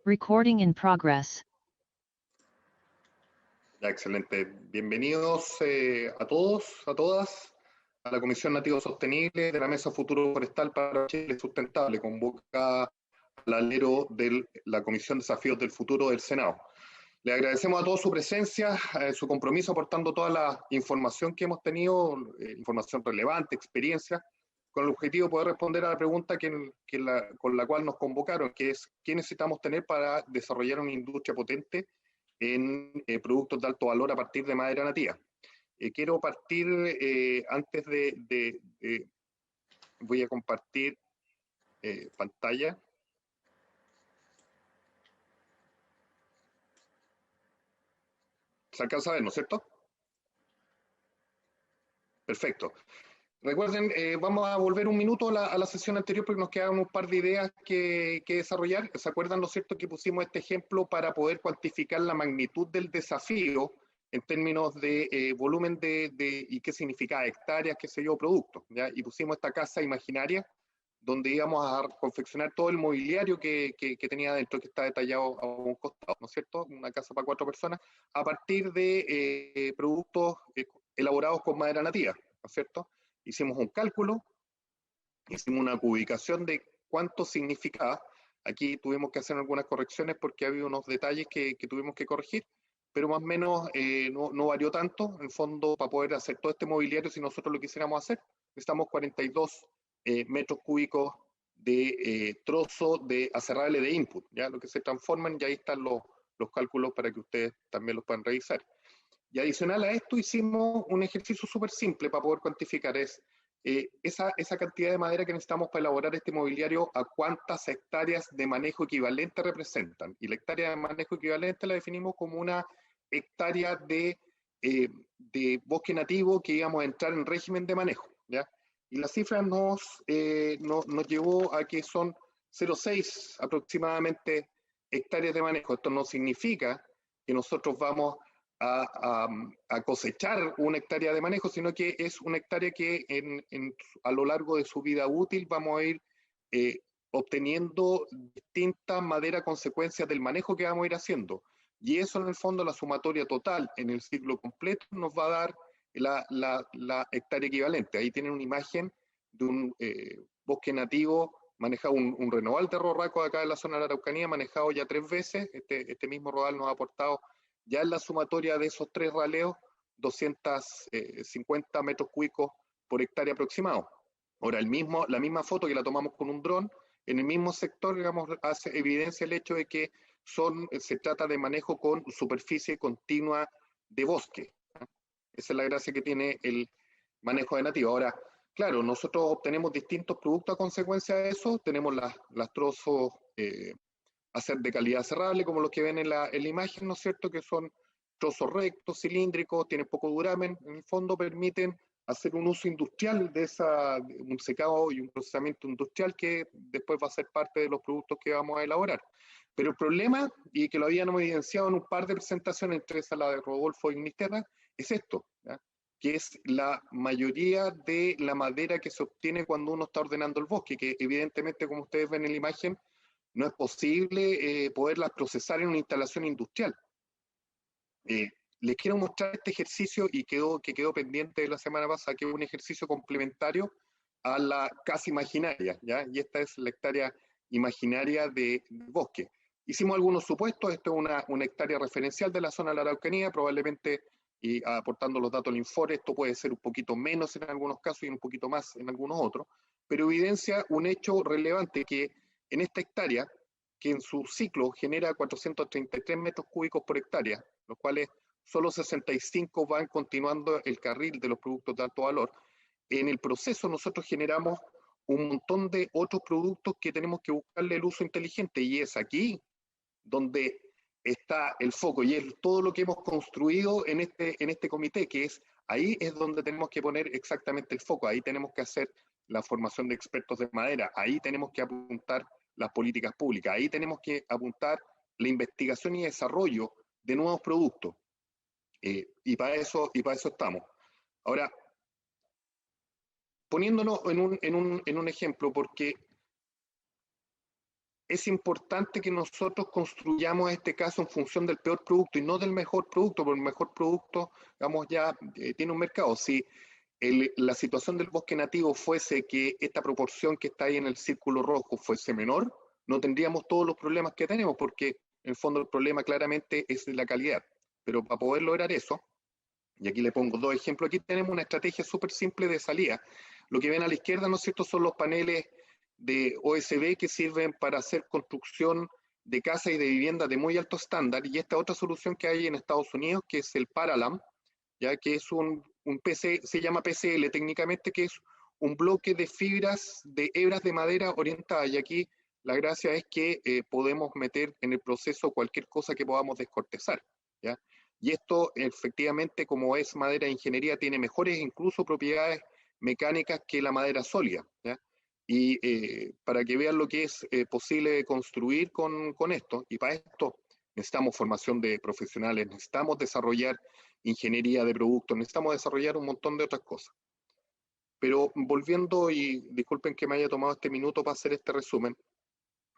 Recording in progress. Ya, excelente. Bienvenidos a todos, a todas, a la Comisión Nativo Sostenible de la Mesa Futuro Forestal para Chile Sustentable, convocada al alero de la Comisión Desafíos del Futuro del Senado. Le agradecemos a todos su presencia, su compromiso, aportando toda la información que hemos tenido, información relevante, experiencia, con el objetivo de poder responder a la pregunta con la cual nos convocaron, que es ¿qué necesitamos tener para desarrollar una industria potente en productos de alto valor a partir de madera nativa? Quiero partir, antes voy a compartir pantalla. ¿Se alcanza a ver, no es cierto? Perfecto. Recuerden, vamos a volver un minuto a la sesión anterior porque nos quedaban un par de ideas que desarrollar. ¿Se acuerdan, no es cierto, que pusimos este ejemplo para poder cuantificar la magnitud del desafío en términos de volumen y qué significa hectáreas, qué sé yo, productos? ¿Ya? Y pusimos esta casa imaginaria donde íbamos a confeccionar todo el mobiliario que tenía dentro, que está detallado a un costado, ¿no es cierto? Una casa para 4 personas, a partir de productos elaborados con madera nativa, ¿no es cierto? Hicimos un cálculo, hicimos una ubicación de cuánto significaba. Aquí tuvimos que hacer algunas correcciones porque había unos detalles que tuvimos que corregir, pero más o menos no varió tanto. En el fondo, para poder hacer todo este mobiliario, si nosotros lo quisiéramos hacer, necesitamos 42 metros cúbicos de trozo de aserrable de input, ¿ya? Lo que se transforman, y ahí están los cálculos para que ustedes también los puedan revisar. Y adicional a esto hicimos un ejercicio súper simple para poder cuantificar, esa cantidad de madera que necesitamos para elaborar este mobiliario, a cuántas hectáreas de manejo equivalente representan. Y la hectárea de manejo equivalente la definimos como una hectárea de bosque nativo que íbamos a entrar en régimen de manejo, ¿ya? Y la cifra nos llevó a que son 0,6 aproximadamente hectáreas de manejo. Esto no significa que nosotros vamos a cosechar una hectárea de manejo, sino que es una hectárea que a lo largo de su vida útil vamos a ir obteniendo distintas maderas consecuencias del manejo que vamos a ir haciendo. Y eso, en el fondo, la sumatoria total en el ciclo completo nos va a dar la hectárea equivalente. Ahí tienen una imagen de un bosque nativo manejado, un renoval de Rorraco acá en la zona de la Araucanía, manejado ya 3 veces. Este mismo rodal nos ha aportado ya en la sumatoria de esos 3 raleos 250 metros cúbicos por hectárea aproximado. Ahora, la misma foto que la tomamos con un dron, en el mismo sector, digamos, hace evidencia el hecho de que se trata de manejo con superficie continua de bosque. Esa es la gracia que tiene el manejo de nativo. Ahora, claro, nosotros obtenemos distintos productos a consecuencia de eso. Tenemos las trozos a ser de calidad cerrable, como los que ven en la imagen, ¿no es cierto?, que son trozos rectos, cilíndricos, tienen poco duramen, en el fondo permiten hacer un uso industrial un secado y un procesamiento industrial que después va a ser parte de los productos que vamos a elaborar. Pero el problema, y que lo habíamos evidenciado en un par de presentaciones, entre esa la de Rodolfo y Unisterra, es esto, ¿ya? Que es la mayoría de la madera que se obtiene cuando uno está ordenando el bosque, que evidentemente, como ustedes ven en la imagen, no es posible poderlas procesar en una instalación industrial. Les quiero mostrar este ejercicio que quedó pendiente de la semana pasada, que es un ejercicio complementario a la casa imaginaria, ¿ya? Y esta es la hectárea imaginaria de bosque. Hicimos algunos supuestos. Esto es una hectárea referencial de la zona de la Araucanía, probablemente, y aportando los datos del Infor, esto puede ser un poquito menos en algunos casos y un poquito más en algunos otros, pero evidencia un hecho relevante, que en esta hectárea, que en su ciclo genera 433 metros cúbicos por hectárea, los cuales solo 65 van continuando el carril de los productos de alto valor. En el proceso nosotros generamos un montón de otros productos que tenemos que buscarle el uso inteligente, y es aquí donde está el foco, y es todo lo que hemos construido en este comité, que ahí es donde tenemos que poner exactamente el foco. Ahí tenemos que hacer la formación de expertos de madera, ahí tenemos que apuntar las políticas públicas, ahí tenemos que apuntar la investigación y desarrollo de nuevos productos, y para eso estamos. Ahora, poniéndonos en un ejemplo, porque es importante que nosotros construyamos este caso en función del peor producto y no del mejor producto, porque el mejor producto, digamos, ya tiene un mercado. Si la situación del bosque nativo fuese que esta proporción que está ahí en el círculo rojo fuese menor, no tendríamos todos los problemas que tenemos, porque en el fondo el problema claramente es de la calidad. Pero para poder lograr eso, y aquí le pongo dos ejemplos, aquí tenemos una estrategia súper simple de salida. Lo que ven a la izquierda, ¿no es cierto?, son los paneles de OSB que sirven para hacer construcción de casas y de viviendas de muy alto estándar, y esta otra solución que hay en Estados Unidos, que es el Paralam, ya que es un PC, se llama PCL técnicamente, que es un bloque de fibras, de hebras de madera orientadas, y aquí la gracia es que podemos meter en el proceso cualquier cosa que podamos descortezar, ¿ya? Y esto efectivamente, como es madera de ingeniería, tiene mejores incluso propiedades mecánicas que la madera sólida, ¿ya? Y para que vean lo que es posible construir con esto, y para esto necesitamos formación de profesionales, necesitamos desarrollar ingeniería de productos, necesitamos desarrollar un montón de otras cosas. Pero volviendo, y disculpen que me haya tomado este minuto para hacer este resumen,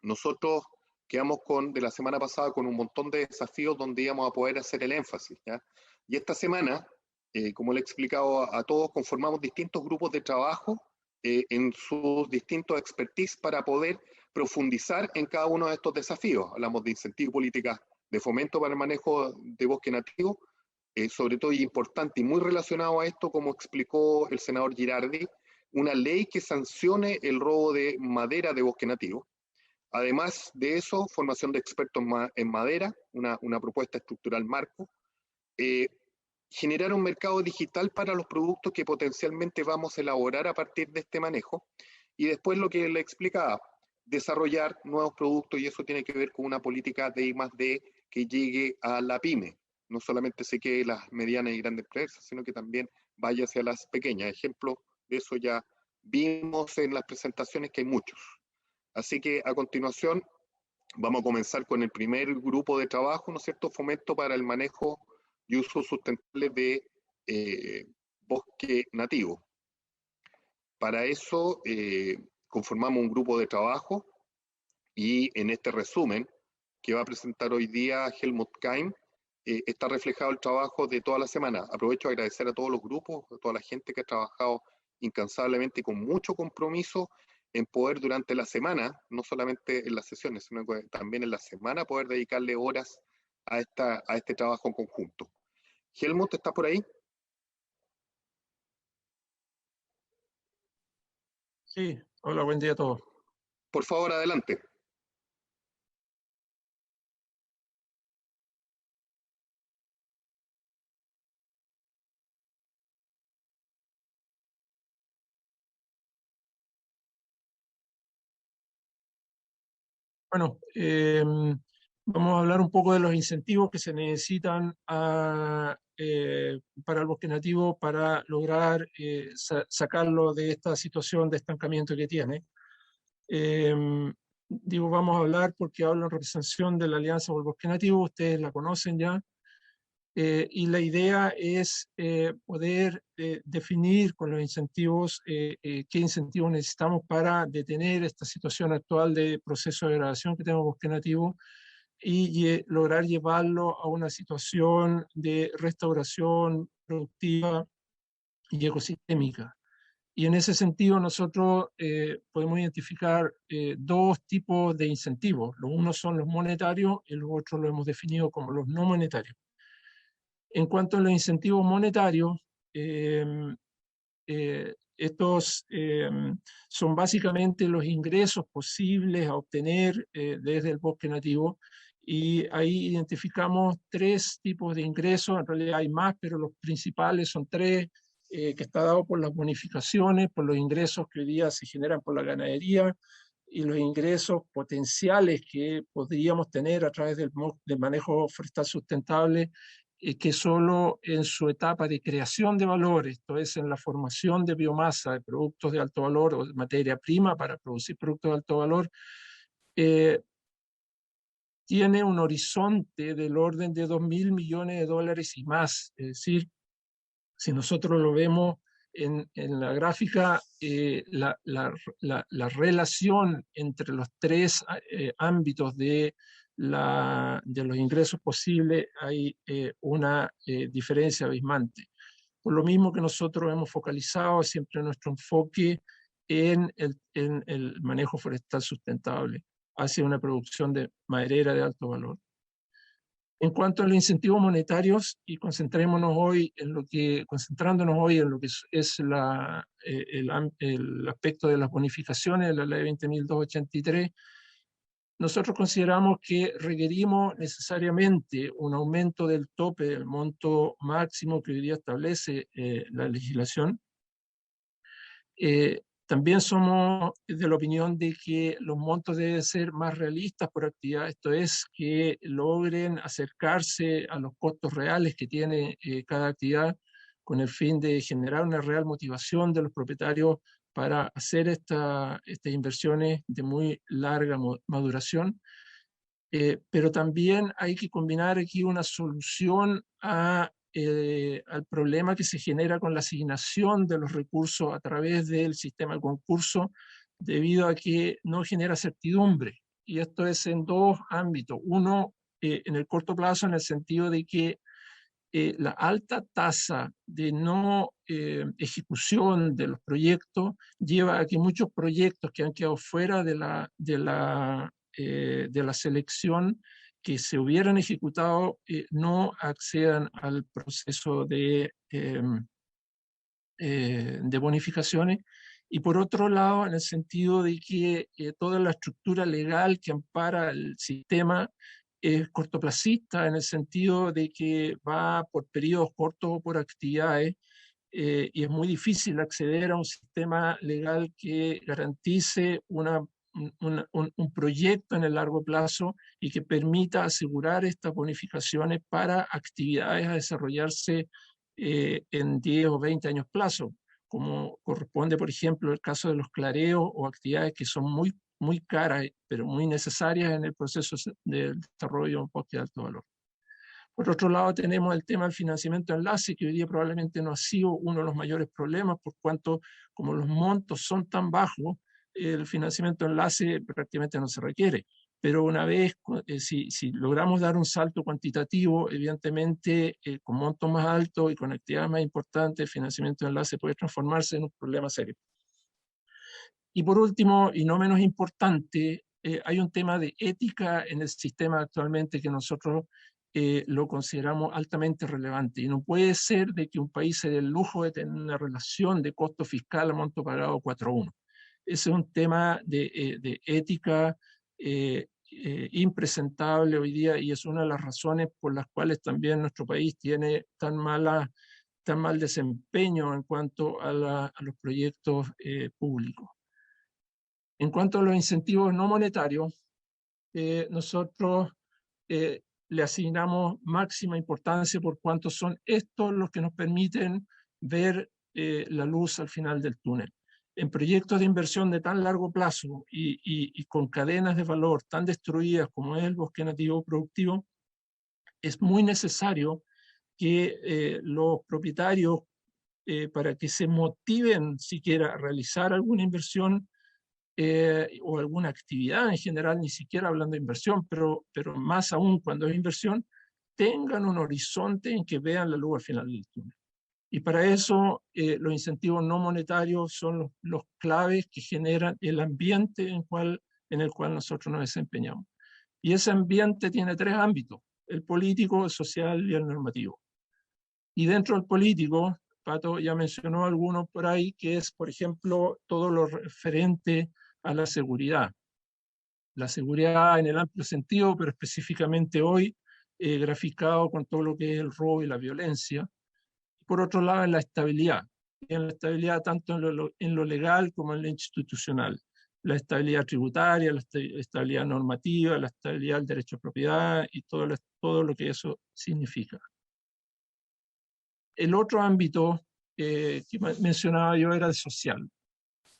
nosotros quedamos de la semana pasada con un montón de desafíos donde íbamos a poder hacer el énfasis, ¿ya? Y esta semana, como le he explicado a todos, conformamos distintos grupos de trabajo en sus distintos expertise para poder profundizar en cada uno de estos desafíos. Hablamos de incentivos, políticas de fomento para el manejo de bosque nativo, sobre todo y importante y muy relacionado a esto, como explicó el senador Girardi, una ley que sancione el robo de madera de bosque nativo. Además de eso, formación de expertos en madera, una propuesta estructural marco, eh, generar un mercado digital para los productos que potencialmente vamos a elaborar a partir de este manejo, y después lo que le explicaba, desarrollar nuevos productos, y eso tiene que ver con una política de I+D que llegue a la pyme, no solamente se quede las medianas y grandes empresas, sino que también vaya hacia las pequeñas. Ejemplo de eso ya vimos en las presentaciones, que hay muchos. Así que a continuación vamos a comenzar con el primer grupo de trabajo, ¿no es cierto? Fomento para el manejo y uso sustentable de bosque nativo. Para eso conformamos un grupo de trabajo, y en este resumen que va a presentar hoy día Helmut Keim, está reflejado el trabajo de toda la semana. Aprovecho a agradecer a todos los grupos, a toda la gente que ha trabajado incansablemente y con mucho compromiso en poder durante la semana, no solamente en las sesiones, sino que también en la semana, poder dedicarle horas a este trabajo en conjunto. Helmut, ¿estás por ahí? Sí, hola, buen día a todos. Por favor, adelante. Bueno, vamos a hablar un poco de los incentivos que se necesitan para el bosque nativo para lograr sacarlo de esta situación de estancamiento que tiene. Digo, vamos a hablar porque hablo en representación de la Alianza por el Bosque Nativo, ustedes la conocen ya. Y la idea es poder definir con los incentivos qué incentivos necesitamos para detener esta situación actual de proceso de degradación que tenemos bosque nativo y lograr llevarlo a una situación de restauración productiva y ecosistémica. Y en ese sentido nosotros podemos identificar dos tipos de incentivos. Los unos son los monetarios y los otros los hemos definido como los no monetarios. En cuanto a los incentivos monetarios, estos son básicamente los ingresos posibles a obtener desde el bosque nativo, y ahí identificamos tres tipos de ingresos. En realidad hay más, pero los principales son tres, que está dado por las bonificaciones, por los ingresos que hoy día se generan por la ganadería y los ingresos potenciales que podríamos tener a través del manejo forestal sustentable, que solo en su etapa de creación de valor, esto es, en la formación de biomasa, de productos de alto valor o de materia prima para producir productos de alto valor, tiene un horizonte del orden de $2.000 millones y más. Es decir, si nosotros lo vemos en la gráfica la relación entre los tres ámbitos de los ingresos posibles, hay una diferencia abismante. Por lo mismo que nosotros hemos focalizado siempre nuestro enfoque en el manejo forestal sustentable hacia una producción de maderera de alto valor. En cuanto a los incentivos monetarios, y concentrándonos hoy en lo que es el aspecto de las bonificaciones de la ley 20.283, nosotros consideramos que requerimos necesariamente un aumento del tope del monto máximo que hoy día establece la legislación. También somos de la opinión de que los montos deben ser más realistas por actividad, esto es, que logren acercarse a los costos reales que tiene cada actividad, con el fin de generar una real motivación de los propietarios para hacer estas inversiones de muy larga maduración. Pero también hay que combinar aquí una solución al problema que se genera con la asignación de los recursos a través del sistema de concurso, debido a que no genera certidumbre. Y esto es en dos ámbitos. Uno, en el corto plazo, en el sentido de que la alta tasa de no ejecución de los proyectos lleva a que muchos proyectos que han quedado fuera de la selección, que se hubieran ejecutado, no accedan al proceso de bonificaciones. Y por otro lado, en el sentido de que toda la estructura legal que ampara el sistema es cortoplacista, en el sentido de que va por periodos cortos o por actividades, y es muy difícil acceder a un sistema legal que garantice un proyecto en el largo plazo y que permita asegurar estas bonificaciones para actividades a desarrollarse en 10 o 20 años plazo, como corresponde, por ejemplo, el caso de los clareos o actividades que son muy caras, pero muy necesarias en el proceso de desarrollo de un bosque de alto valor. Por otro lado, tenemos el tema del financiamiento de enlace, que hoy día probablemente no ha sido uno de los mayores problemas, por cuanto, como los montos son tan bajos, el financiamiento de enlace prácticamente no se requiere. Pero una vez, si logramos dar un salto cuantitativo, evidentemente con montos más altos y con actividades más importantes, el financiamiento de enlace puede transformarse en un problema serio. Y por último, y no menos importante, hay un tema de ética en el sistema actualmente que nosotros lo consideramos altamente relevante. Y no puede ser de que un país se dé el lujo de tener una relación de costo fiscal a monto pagado 4:1. Ese es un tema de ética impresentable hoy día, y es una de las razones por las cuales también nuestro país tiene tan mal desempeño en cuanto a los proyectos públicos. En cuanto a los incentivos no monetarios, nosotros le asignamos máxima importancia, por cuanto son estos los que nos permiten ver la luz al final del túnel. En proyectos de inversión de tan largo plazo y con cadenas de valor tan destruidas como es el bosque nativo productivo, es muy necesario que los propietarios, para que se motiven siquiera a realizar alguna inversión, o alguna actividad en general, ni siquiera hablando de inversión, pero más aún cuando es inversión, tengan un horizonte en que vean la luz al final del túnel. Y para eso los incentivos no monetarios son los claves que generan el ambiente en el cual nosotros nos desempeñamos. Y ese ambiente tiene tres ámbitos: el político, el social y el normativo. Y dentro del político, Pato ya mencionó algunos por ahí, que es, por ejemplo, todo lo referente a la seguridad. La seguridad en el amplio sentido, pero específicamente hoy graficado con todo lo que es el robo y la violencia. Por otro lado, en la estabilidad. Y en la estabilidad tanto en lo legal como en lo institucional. La estabilidad tributaria, la estabilidad normativa, la estabilidad del derecho a propiedad y todo lo que eso significa. El otro ámbito que mencionaba yo era el social.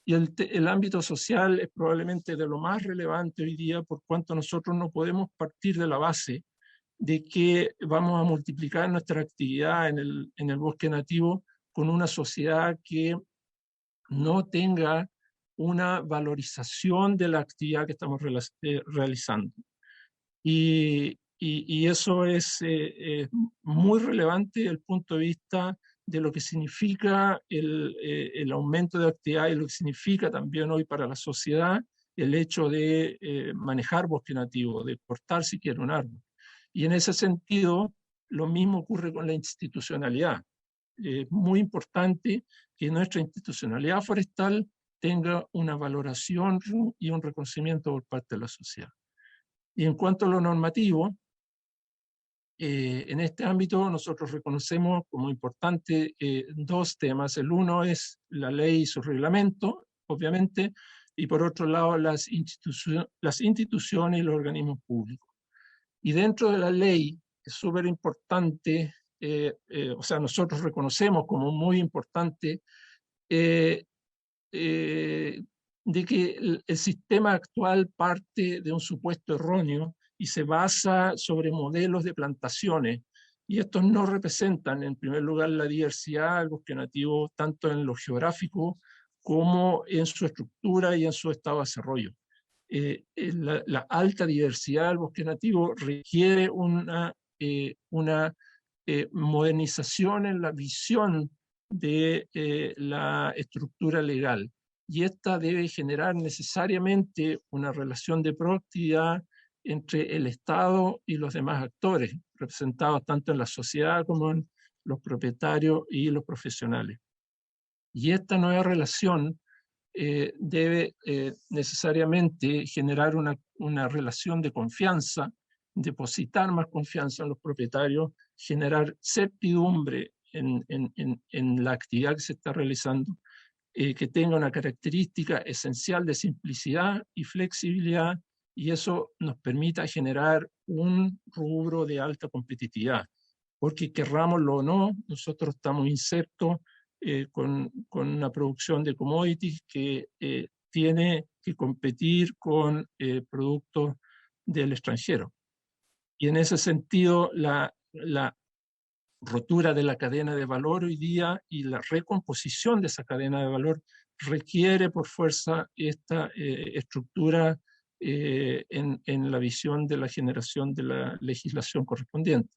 Y el ámbito social es probablemente de lo más relevante hoy día, por cuanto nosotros no podemos partir de la base de que vamos a multiplicar nuestra actividad en el bosque nativo con una sociedad que no tenga una valorización de la actividad que estamos realizando. Y eso es muy relevante desde el punto de vista de lo que significa el aumento de actividad y lo que significa también hoy para la sociedad el hecho de manejar bosque nativo, de cortar siquiera un árbol. Y en ese sentido, lo mismo ocurre con la institucionalidad. Es muy importante que nuestra institucionalidad forestal tenga una valoración y un reconocimiento por parte de la sociedad. Y en cuanto a lo normativo, en este ámbito nosotros reconocemos como importante dos temas. El uno es la ley y su reglamento, obviamente, y por otro lado las instituciones y los organismos públicos. Y dentro de la ley es súper importante, o sea, nosotros reconocemos como muy importante de que el sistema actual parte de un supuesto erróneo y se basa sobre modelos de plantaciones. Y estos no representan, en primer lugar, la diversidad del bosque nativo, tanto en lo geográfico como en su estructura y en su estado de desarrollo. La alta diversidad del bosque nativo requiere una modernización en la visión de la estructura legal. Y esta debe generar necesariamente una relación de proactividad entre el Estado y los demás actores, representados tanto en la sociedad como en los propietarios y los profesionales. Y esta nueva relación debe necesariamente generar una relación de confianza, depositar más confianza en los propietarios, generar certidumbre en la actividad que se está realizando, que tenga una característica esencial de simplicidad y flexibilidad, y eso nos permita generar un rubro de alta competitividad. Porque querrámoslo o no, nosotros estamos insertos con una producción de commodities que tiene que competir con productos del extranjero. Y en ese sentido, la rotura de la cadena de valor hoy día y la recomposición de esa cadena de valor requiere por fuerza esta estructura en la visión de la generación de la legislación correspondiente.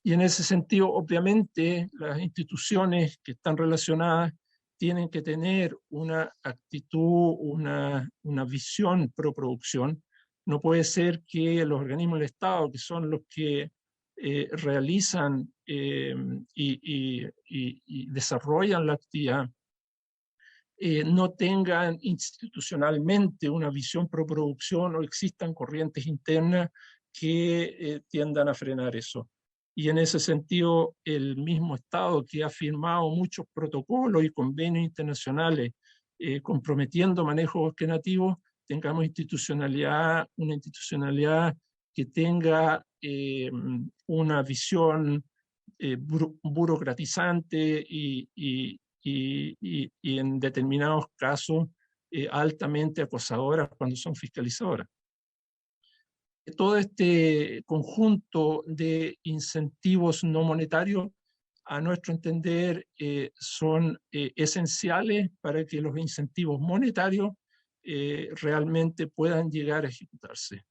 Y en ese sentido, obviamente, las instituciones que están relacionadas tienen que tener una actitud, una visión pro producción. No puede ser que los organismos del Estado, que son los que realizan y desarrollan la actividad, no tengan institucionalmente una visión pro producción o existan corrientes internas que tiendan a frenar eso. Y en ese sentido, el mismo Estado que ha firmado muchos protocolos y convenios internacionales comprometiendo manejo bosque nativo, tengamos una institucionalidad que tenga una visión burocratizante y en determinados casos altamente acosadoras cuando son fiscalizadoras. Todo este conjunto de incentivos no monetarios, a nuestro entender, son esenciales para que los incentivos monetarios realmente puedan llegar a ejecutarse.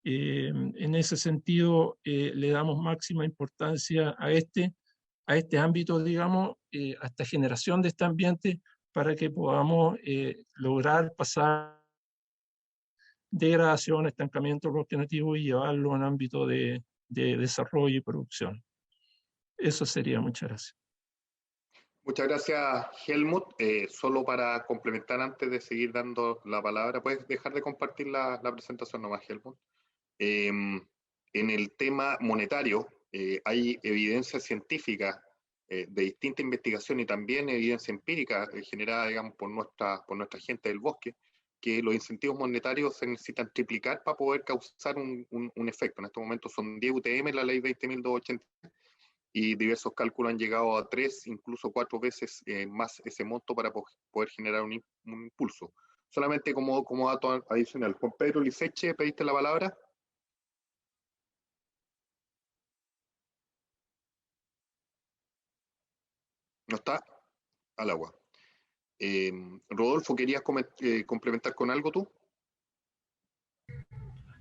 En ese sentido, le damos máxima importancia a este ámbito, digamos, a esta generación de este ambiente para que podamos lograr pasar degradación, estancamiento del bosque nativo y llevarlo a un ámbito de desarrollo y producción. Eso sería. Muchas gracias. Muchas gracias, Helmut. Solo para complementar antes de seguir dando la palabra, ¿puedes dejar de compartir la presentación nomás, Helmut? En el tema monetario, hay evidencia científica de distinta investigación y también evidencia empírica generada, digamos, por nuestra gente del bosque, que los incentivos monetarios se necesitan triplicar para poder causar un efecto. En este momento son 10 UTM, la ley 20.280, y diversos cálculos han llegado a 3, incluso 4 veces más ese monto para poder generar un impulso. Solamente como dato adicional. Juan Pedro Liceche, ¿pediste la palabra? ¿No está? al agua. Rodolfo, ¿querías complementar con algo tú?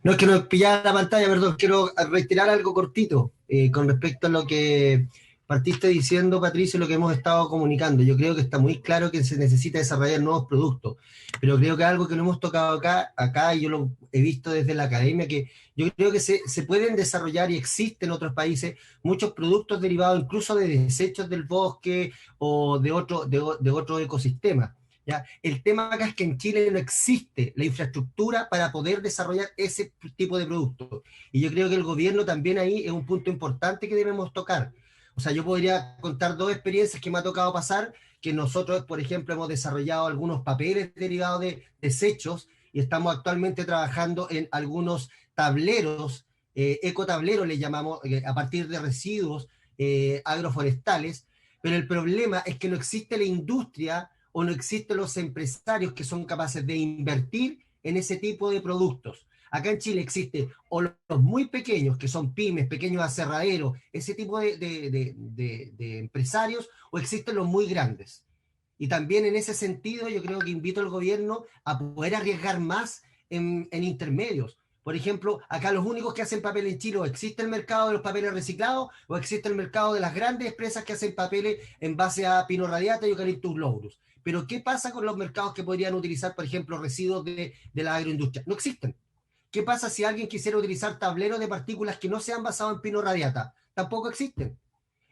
No, es que no pillaba la pantalla, perdón, quiero reiterar algo cortito con respecto a lo que partiste diciendo, Patricio, lo que hemos estado comunicando. Yo creo que está muy claro que se necesita desarrollar nuevos productos, pero creo que algo que no hemos tocado acá y yo lo he visto desde la academia, que yo creo que se pueden desarrollar y existen en otros países muchos productos derivados incluso de desechos del bosque o de otro ecosistema. ¿Ya? El tema acá es que en Chile no existe la infraestructura para poder desarrollar ese tipo de productos. Y yo creo que el gobierno también ahí es un punto importante que debemos tocar. O sea, yo podría contar dos experiencias que me ha tocado pasar, que nosotros, por ejemplo, hemos desarrollado algunos papeles derivados de desechos y estamos actualmente trabajando en algunos tableros, ecotableros le llamamos, a partir de residuos agroforestales, pero el problema es que no existe la industria o no existen los empresarios que son capaces de invertir en ese tipo de productos. Acá en Chile existe o los muy pequeños, que son pymes, pequeños aserraderos, ese tipo de empresarios, o existen los muy grandes. Y también en ese sentido yo creo que invito al gobierno a poder arriesgar más en intermedios. Por ejemplo, acá los únicos que hacen papel en Chile, o existe el mercado de los papeles reciclados, o existe el mercado de las grandes empresas que hacen papeles en base a pino radiata y eucaliptus globulus. Pero ¿qué pasa con los mercados que podrían utilizar, por ejemplo, residuos de la agroindustria? No existen. ¿Qué pasa si alguien quisiera utilizar tableros de partículas que no sean basados en pino radiata? Tampoco existen.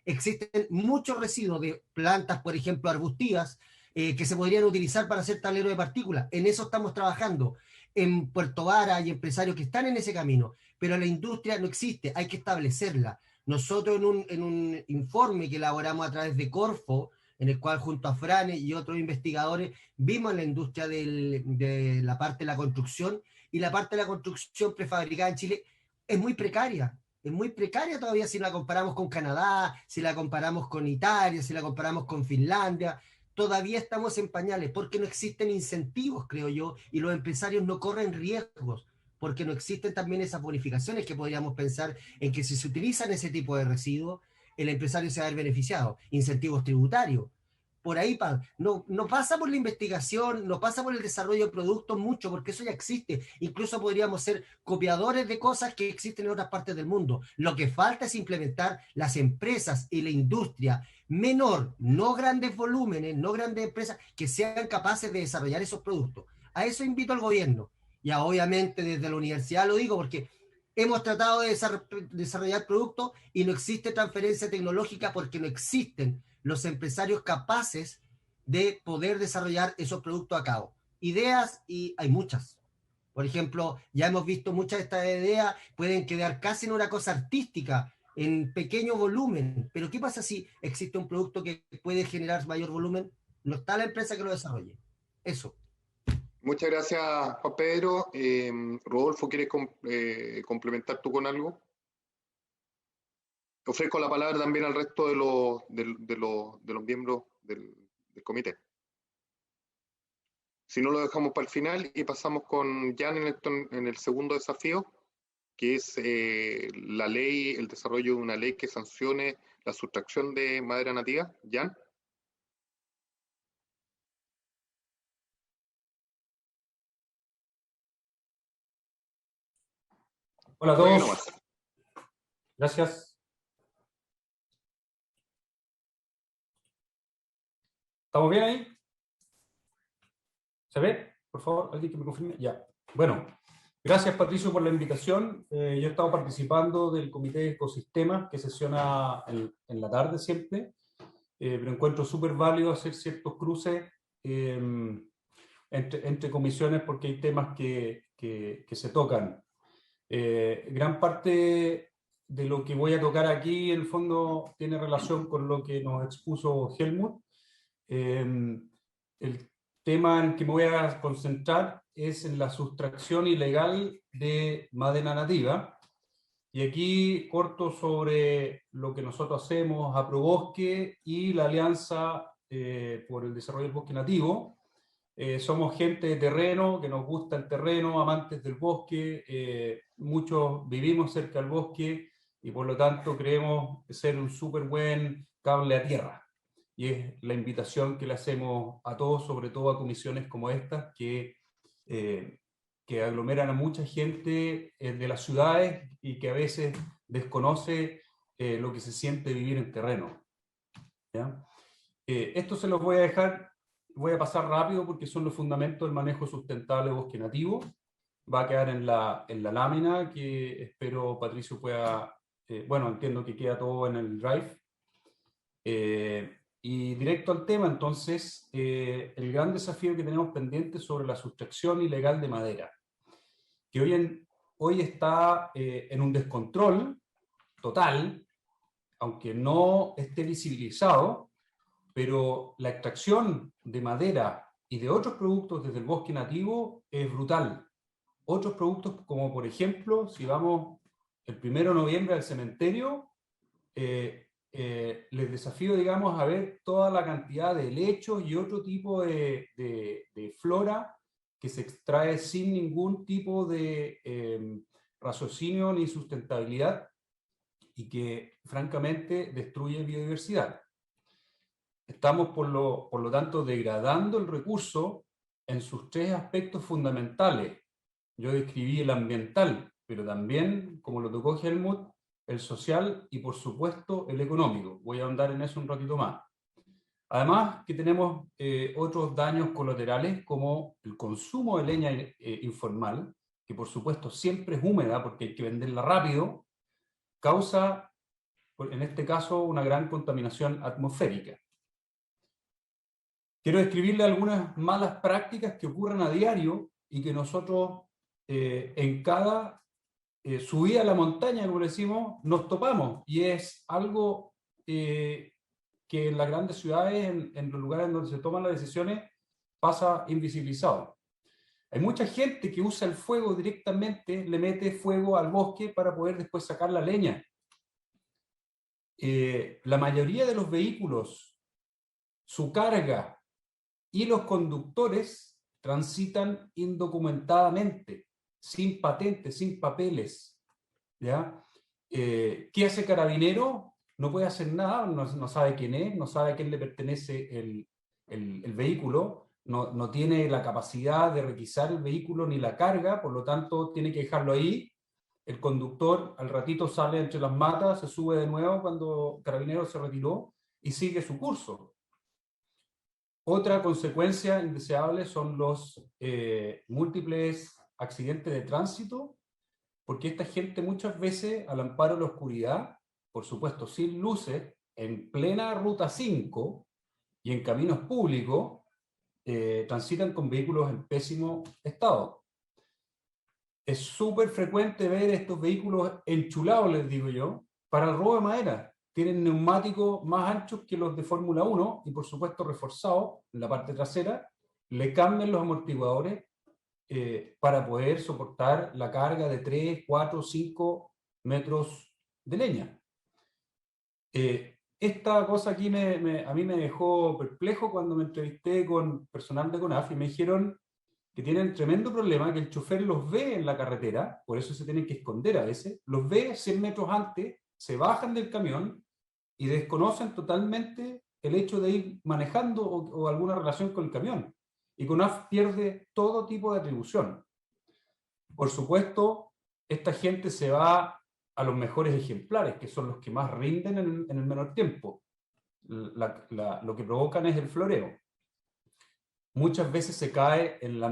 Existen muchos residuos de plantas, por ejemplo, arbustivas, que se podrían utilizar para hacer tableros de partículas. En eso estamos trabajando. En Puerto Vara hay empresarios que están en ese camino, pero la industria no existe, hay que establecerla. Nosotros en un informe que elaboramos a través de Corfo, en el cual junto a Frane y otros investigadores vimos la industria de la parte de la construcción, y la parte de la construcción prefabricada en Chile es muy precaria todavía si la comparamos con Canadá, si la comparamos con Italia, si la comparamos con Finlandia. Todavía estamos en pañales porque no existen incentivos, creo yo, y los empresarios no corren riesgos, porque no existen también esas bonificaciones que podríamos pensar en que si se utilizan ese tipo de residuos, el empresario se va a ver beneficiado, incentivos tributarios. Por ahí no pasa por la investigación, no pasa por el desarrollo de productos mucho, porque eso ya existe. Incluso podríamos ser copiadores de cosas que existen en otras partes del mundo. Lo que falta es implementar las empresas y la industria menor, no grandes volúmenes, no grandes empresas que sean capaces de desarrollar esos productos. A eso invito al gobierno. Y obviamente desde la universidad lo digo porque hemos tratado de desarrollar productos y no existe transferencia tecnológica porque no existen los empresarios capaces de poder desarrollar esos productos a cabo. Ideas, y hay muchas. Por ejemplo, ya hemos visto muchas de estas ideas, pueden quedar casi en una cosa artística, en pequeño volumen. Pero ¿qué pasa si existe un producto que puede generar mayor volumen? No está la empresa que lo desarrolle. Eso. Muchas gracias, Juan Pedro. Rodolfo, ¿quieres complementar tú con algo? Ofrezco la palabra también al resto de los miembros del comité. Si no, lo dejamos para el final y pasamos con Jan en el segundo desafío, que es la ley, el desarrollo de una ley que sancione la sustracción de madera nativa. Jan. Hola a todos. Gracias. ¿Estamos bien ahí? ¿Se ve? Por favor, alguien que me confirme. Ya. Bueno, gracias Patricio por la invitación. Yo he estado participando del Comité de Ecosistemas que sesiona en la tarde siempre, pero encuentro súper válido hacer ciertos cruces entre comisiones porque hay temas que se tocan. Gran parte de lo que voy a tocar aquí, en el fondo, tiene relación con lo que nos expuso Helmut. El tema en que me voy a concentrar es en la sustracción ilegal de madera nativa. Y aquí corto sobre lo que nosotros hacemos, Aprobosque y la Alianza por el Desarrollo del Bosque Nativo. Somos gente de terreno, que nos gusta el terreno, amantes del bosque, muchos vivimos cerca del bosque y por lo tanto creemos ser un súper buen cable a tierra. y es la invitación que le hacemos a todos, sobre todo a comisiones como esta, que aglomeran a mucha gente de las ciudades y que a veces desconoce lo que se siente vivir en terreno. ¿Ya? Esto se los voy a dejar, voy a pasar rápido porque son los fundamentos del manejo sustentable de bosque nativo. Va a quedar en la lámina que espero Patricio pueda, bueno, entiendo que queda todo en el Drive. Y directo al tema, entonces, el gran desafío que tenemos pendiente sobre la sustracción ilegal de madera, que hoy está en un descontrol total, aunque no esté visibilizado, pero la extracción de madera y de otros productos desde el bosque nativo es brutal. Otros productos como, por ejemplo, si vamos el 1 de noviembre al cementerio, les desafío, digamos, a ver toda la cantidad de helechos y otro tipo de flora que se extrae sin ningún tipo de raciocinio ni sustentabilidad y que, francamente, destruye biodiversidad. Estamos, por lo tanto, degradando el recurso en sus tres aspectos fundamentales. Yo describí el ambiental, pero también, como lo tocó Helmut, el social y, por supuesto, el económico. Voy a ahondar en eso un ratito más. Además, que tenemos otros daños colaterales, como el consumo de leña informal, que por supuesto siempre es húmeda porque hay que venderla rápido, causa, en este caso, una gran contaminación atmosférica. Quiero describirle algunas malas prácticas que ocurren a diario y que nosotros en cada subida a la montaña, como decimos, nos topamos. Y es algo que en las grandes ciudades, en los lugares donde se toman las decisiones, pasa invisibilizado. Hay mucha gente que usa el fuego directamente, le mete fuego al bosque para poder después sacar la leña. La mayoría de los vehículos, su carga y los conductores transitan indocumentadamente, sin patentes, sin papeles. ¿Ya? ¿Qué hace Carabinero? No puede hacer nada, no sabe quién es, no sabe a quién le pertenece el vehículo, no tiene la capacidad de requisar el vehículo ni la carga, por lo tanto tiene que dejarlo ahí. El conductor al ratito sale entre las matas, se sube de nuevo cuando Carabinero se retiró y sigue su curso. Otra consecuencia indeseable son los múltiples accidentes de tránsito, porque esta gente muchas veces, al amparo de la oscuridad, por supuesto sin luces, en plena Ruta 5 y en caminos públicos, transitan con vehículos en pésimo estado. Es súper frecuente ver estos vehículos enchulados, les digo yo, para el robo de madera. Tienen neumáticos más anchos que los de Fórmula 1 y, por supuesto, reforzados en la parte trasera. Le cambian los amortiguadores para poder soportar la carga de 3, 4, 5 metros de leña. Esta cosa aquí a mí me dejó perplejo cuando me entrevisté con personal de CONAF y me dijeron que tienen tremendo problema, que el chofer los ve en la carretera, por eso se tienen que esconder a veces, los ve 100 metros antes, se bajan del camión y desconocen totalmente el hecho de ir manejando o alguna relación con el camión. Y CONAF pierde todo tipo de atribución. Por supuesto, esta gente se va a los mejores ejemplares, que son los que más rinden en el menor tiempo. Lo que provocan es el floreo. Muchas veces se cae en el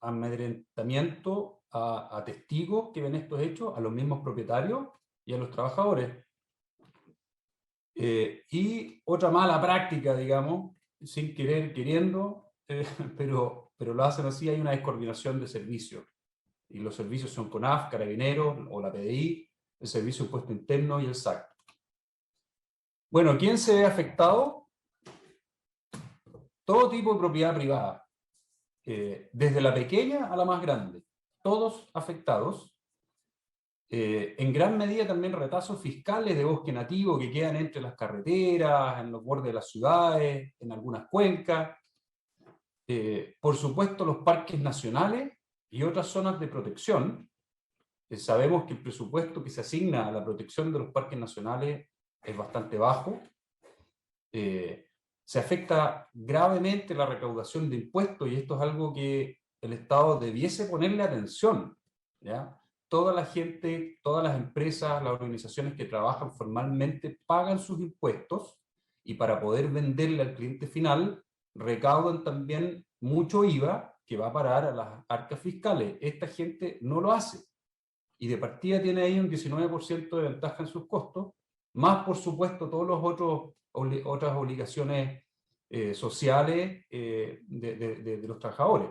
amedrentamiento a testigos que ven estos hechos, a los mismos propietarios y a los trabajadores. Y otra mala práctica, digamos, sin querer, queriendo, pero lo hacen así, hay una descoordinación de servicios. Y los servicios son CONAF, Carabineros o la PDI, el Servicio de Impuesto Interno y el SAC. Bueno, ¿quién se ve afectado? Todo tipo de propiedad privada, desde la pequeña a la más grande, todos afectados. En gran medida también retazos fiscales de bosque nativo que quedan entre las carreteras, en los bordes de las ciudades, en algunas cuencas. Por supuesto, los parques nacionales y otras zonas de protección. Sabemos que el presupuesto que se asigna a la protección de los parques nacionales es bastante bajo. Se afecta gravemente la recaudación de impuestos, y esto es algo que el Estado debiese ponerle atención, ¿ya? Toda la gente, todas las empresas, las organizaciones que trabajan formalmente pagan sus impuestos, y para poder venderle al cliente final recaudan también mucho IVA que va a parar a las arcas fiscales. Esta gente no lo hace, y de partida tiene ahí un 19% de ventaja en sus costos, más por supuesto todos los otras obligaciones sociales de los trabajadores.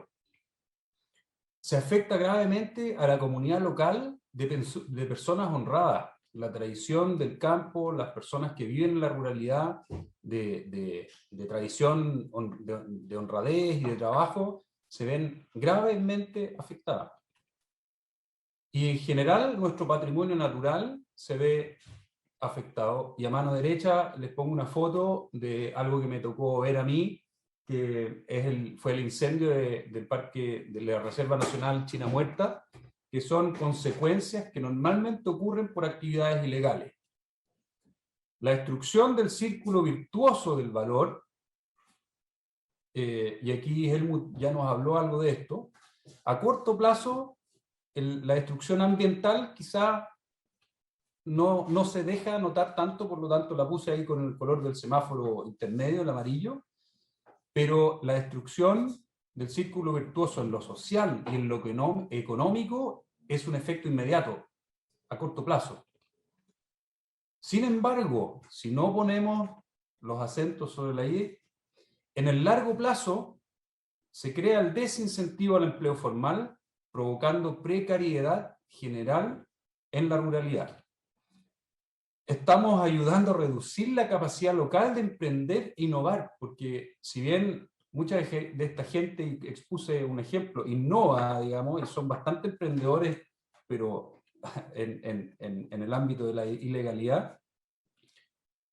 Se afecta gravemente a la comunidad local de personas honradas. La tradición del campo, las personas que viven en la ruralidad, de tradición, de honradez y de trabajo, se ven gravemente afectadas. Y en general nuestro patrimonio natural se ve afectado. Y a mano derecha les pongo una foto de algo que me tocó ver a mí, que fue el incendio del parque de la Reserva Nacional China Muerta, que son consecuencias que normalmente ocurren por actividades ilegales. La destrucción del círculo virtuoso del valor, y aquí Helmut ya nos habló algo de esto, a corto plazo, la destrucción ambiental quizá no se deja notar tanto, por lo tanto la puse ahí con el color del semáforo intermedio, el amarillo, pero la destrucción del círculo virtuoso en lo social y en lo económico es un efecto inmediato, a corto plazo. Sin embargo, si no ponemos los acentos sobre la I, en el largo plazo se crea el desincentivo al empleo formal, provocando precariedad general en la ruralidad. Estamos ayudando a reducir la capacidad local de emprender e innovar, porque si bien mucha de esta gente, expuse un ejemplo, innova, digamos, y son bastante emprendedores, pero en el ámbito de la ilegalidad,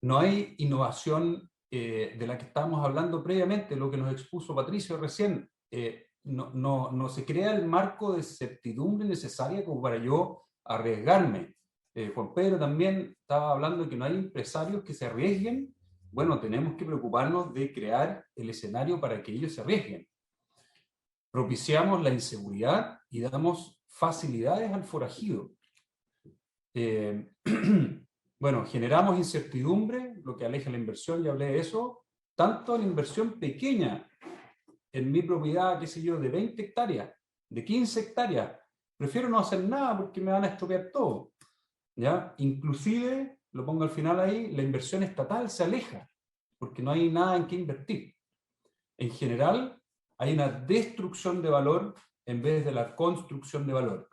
no hay innovación de la que estábamos hablando previamente, lo que nos expuso Patricio recién. No se crea el marco de certidumbre necesaria como para yo arriesgarme. Juan Pedro también estaba hablando de que no hay empresarios que se arriesguen. Bueno, tenemos que preocuparnos de crear el escenario para que ellos se arriesguen. Propiciamos la inseguridad y damos facilidades al forajido. Bueno, generamos incertidumbre, lo que aleja la inversión, ya hablé de eso, tanto en inversión pequeña, en mi propiedad, qué sé yo, de 20 hectáreas, de 15 hectáreas, prefiero no hacer nada porque me van a estropear todo, ¿ya? Inclusive, lo pongo al final ahí, la inversión estatal se aleja, porque no hay nada en qué invertir. En general, hay una destrucción de valor en vez de la construcción de valor.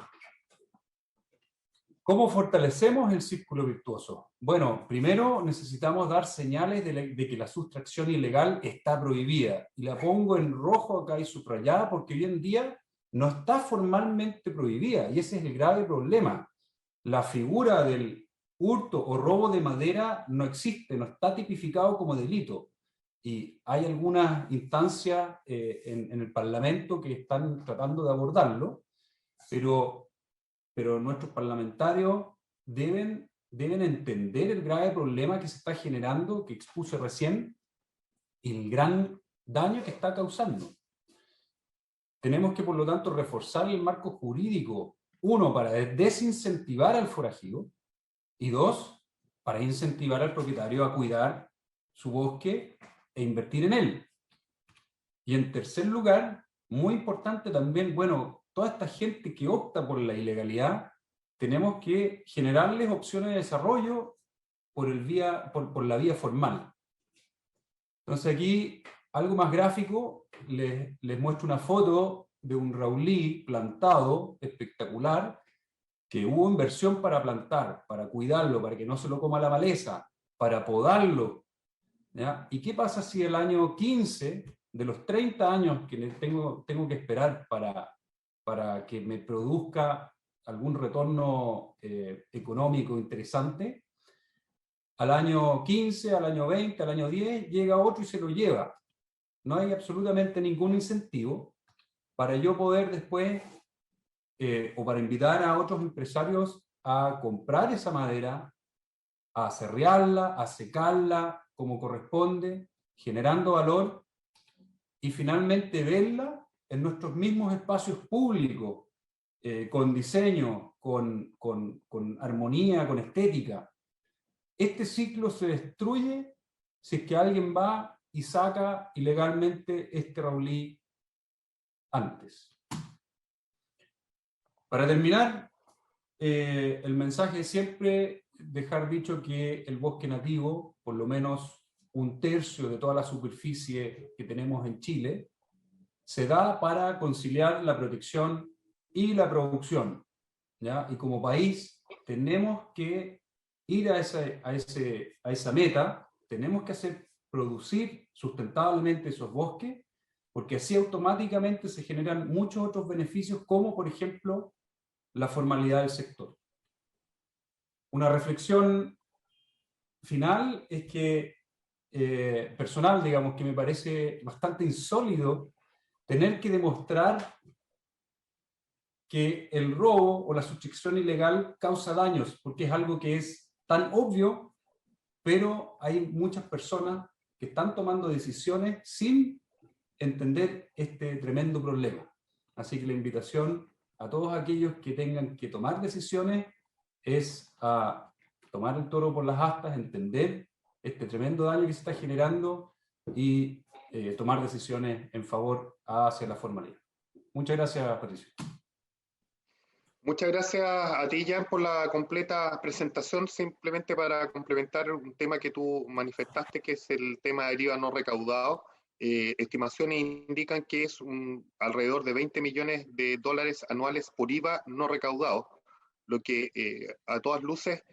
¿Cómo fortalecemos el círculo virtuoso? Bueno, primero necesitamos dar señales de que la sustracción ilegal está prohibida. Y la pongo en rojo acá y subrayada porque hoy en día no está formalmente prohibida. Y ese es el grave problema. La figura del hurto o robo de madera no existe, no está tipificado como delito. Y hay algunas instancias en el Parlamento que están tratando de abordarlo, pero nuestros parlamentarios deben entender el grave problema que se está generando, que expuse recién, y el gran daño que está causando. Tenemos que, por lo tanto, reforzar el marco jurídico, uno, para desincentivar al forajido, y dos, para incentivar al propietario a cuidar su bosque e invertir en él. Y en tercer lugar, muy importante también, bueno, toda esta gente que opta por la ilegalidad, tenemos que generarles opciones de desarrollo por la vía formal. Entonces aquí, algo más gráfico, les muestro una foto de un raulí plantado, espectacular, que hubo inversión para plantar, para cuidarlo, para que no se lo coma la maleza, para podarlo, ¿ya? ¿Y qué pasa si el año 15, de los 30 años que tengo que esperar para que me produzca algún retorno económico interesante, al año 15, al año 20, al año 10, llega otro y se lo lleva? No hay absolutamente ningún incentivo para yo poder después, o para invitar a otros empresarios a comprar esa madera, a aserrearla, a secarla como corresponde, generando valor y finalmente verla en nuestros mismos espacios públicos, con diseño, con armonía, con estética. Este ciclo se destruye si es que alguien va y saca ilegalmente este raulí antes. Para terminar, el mensaje es siempre dejar dicho que el bosque nativo, por lo menos 1/3 de toda la superficie que tenemos en Chile, se da para conciliar la protección y la producción, ¿ya? Y como país tenemos que ir a esa meta, tenemos que hacer producir sustentablemente esos bosques, porque así automáticamente se generan muchos otros beneficios, como por ejemplo la formalidad del sector. Una reflexión final es que, personal, digamos, que me parece bastante insólito tener que demostrar que el robo o la sustracción ilegal causa daños, porque es algo que es tan obvio, pero hay muchas personas que están tomando decisiones sin entender este tremendo problema. Así que la invitación a todos aquellos que tengan que tomar decisiones es a tomar el toro por las astas, entender este tremendo daño que se está generando y tomar decisiones en favor hacia la formalidad. Muchas gracias, Patricio. Muchas gracias a ti, Jan, por la completa presentación. Simplemente para complementar un tema que tú manifestaste, que es el tema de IVA no recaudado. Estimaciones indican que es alrededor de 20 millones de dólares anuales por IVA no recaudado, lo que a todas luces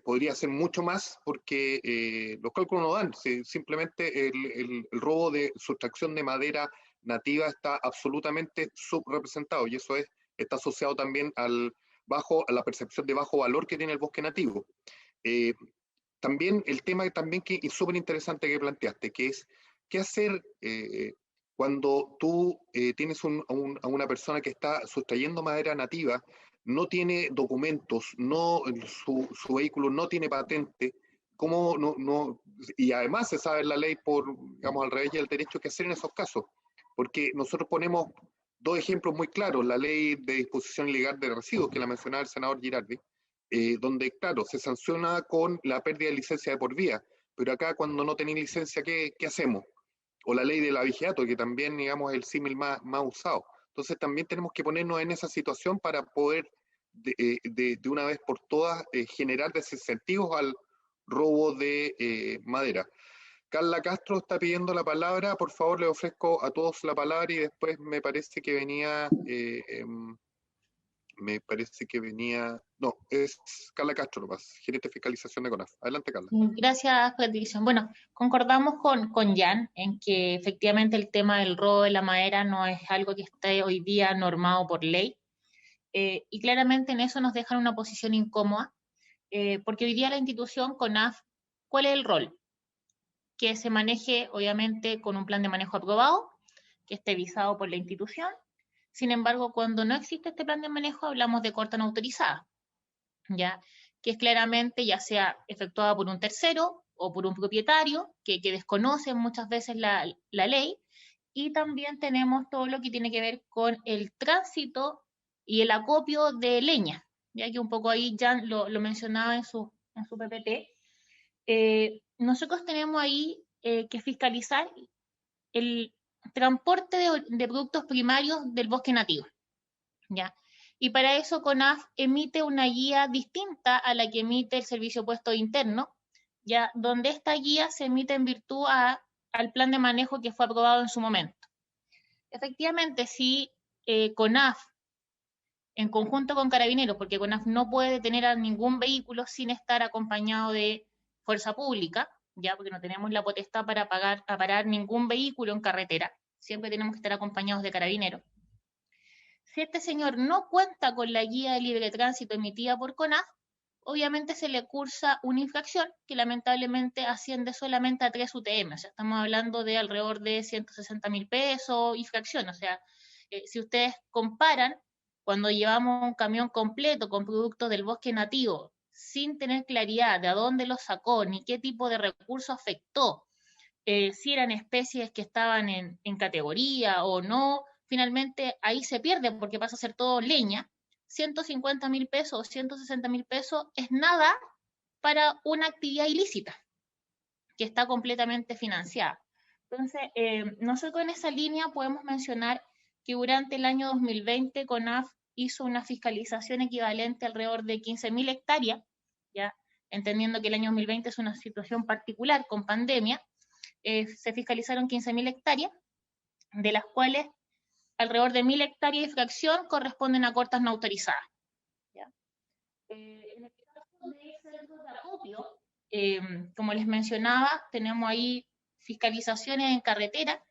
podría ser mucho más, porque los cálculos no dan. Simplemente el robo de sustracción de madera nativa está absolutamente subrepresentado, y eso está asociado también a la percepción de bajo valor que tiene el bosque nativo. También el tema también que es súper interesante que planteaste, que es qué hacer cuando tú tienes a una persona que está sustrayendo madera nativa, no tiene documentos, su vehículo no tiene patente, ¿cómo y además se sabe en la ley digamos, al revés y al derecho, qué hacer en esos casos? Porque nosotros ponemos dos ejemplos muy claros: la ley de disposición ilegal de residuos, que la mencionaba el senador Girardi, donde, claro, se sanciona con la pérdida de licencia de por vía, pero acá cuando no tenéis licencia, ¿qué hacemos? O la ley del abigeato, que también, digamos, es el símil más usado. Entonces también tenemos que ponernos en esa situación para poder de una vez por todas generar desincentivos al robo de madera. Carla Castro está pidiendo la palabra. Por favor, le ofrezco a todos la palabra, y después me parece que venía... No, es Carla Castro, gerente de fiscalización de CONAF. Adelante, Carla. Gracias, Patricio. Bueno, concordamos con Jan en que efectivamente el tema del robo de la madera no es algo que esté hoy día normado por ley, y claramente en eso nos dejan una posición incómoda, porque hoy día la institución CONAF, ¿cuál es el rol? Que se maneje obviamente con un plan de manejo aprobado, que esté visado por la institución. Sin embargo, cuando no existe este plan de manejo, hablamos de corta no autorizada, ¿ya? Que es claramente ya sea efectuada por un tercero o por un propietario que desconoce muchas veces la ley. Y también tenemos todo lo que tiene que ver con el tránsito y el acopio de leña, ya que un poco ahí Jan lo mencionaba en su PPT. Nosotros tenemos ahí que fiscalizar el transporte de productos primarios del bosque nativo, ¿ya? Y para eso CONAF emite una guía distinta a la que emite el Servicio de Puestos Internos, ya, donde esta guía se emite en virtud al plan de manejo que fue aprobado en su momento. Efectivamente, si CONAF, en conjunto con Carabineros, porque CONAF no puede detener a ningún vehículo sin estar acompañado de fuerza pública, ya, porque no tenemos la potestad para parar ningún vehículo en carretera, siempre tenemos que estar acompañados de Carabineros. Si este señor no cuenta con la guía de libre tránsito emitida por CONAF, obviamente se le cursa una infracción que lamentablemente asciende solamente a 3 UTM, o sea, estamos hablando de alrededor de 160.000 pesos infracción. O sea, si ustedes comparan, cuando llevamos un camión completo con productos del bosque nativo, sin tener claridad de a dónde los sacó, ni qué tipo de recurso afectó, si eran especies que estaban en categoría o no, finalmente ahí se pierde porque pasa a ser todo leña. 150.000 pesos o 160.000 pesos es nada para una actividad ilícita que está completamente financiada. Entonces, nosotros en esa línea podemos mencionar que durante el año 2020 CONAF hizo una fiscalización equivalente alrededor de 15.000 hectáreas, ¿ya? Entendiendo que el año 2020 es una situación particular con pandemia, se fiscalizaron 15.000 hectáreas, de las cuales alrededor de 1.000 hectáreas de fracción corresponden a cortas no autorizadas. ¿Ya? En el caso de centros de acopio, como les mencionaba, tenemos ahí fiscalizaciones en carretera,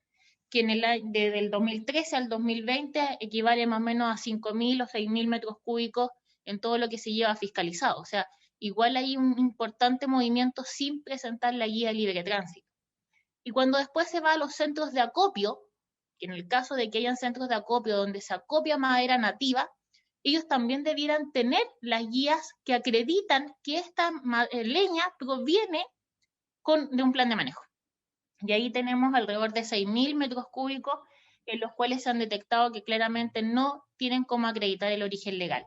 que desde el 2013 al 2020 equivale más o menos a 5.000 o 6.000 metros cúbicos en todo lo que se lleva fiscalizado. O sea, igual hay un importante movimiento sin presentar la guía de libre tránsito. Y cuando después se va a los centros de acopio, que en el caso de que hayan centros de acopio donde se acopia madera nativa, ellos también debieran tener las guías que acreditan que esta leña proviene de un plan de manejo. Y ahí tenemos alrededor de 6.000 metros cúbicos en los cuales se han detectado que claramente no tienen cómo acreditar el origen legal.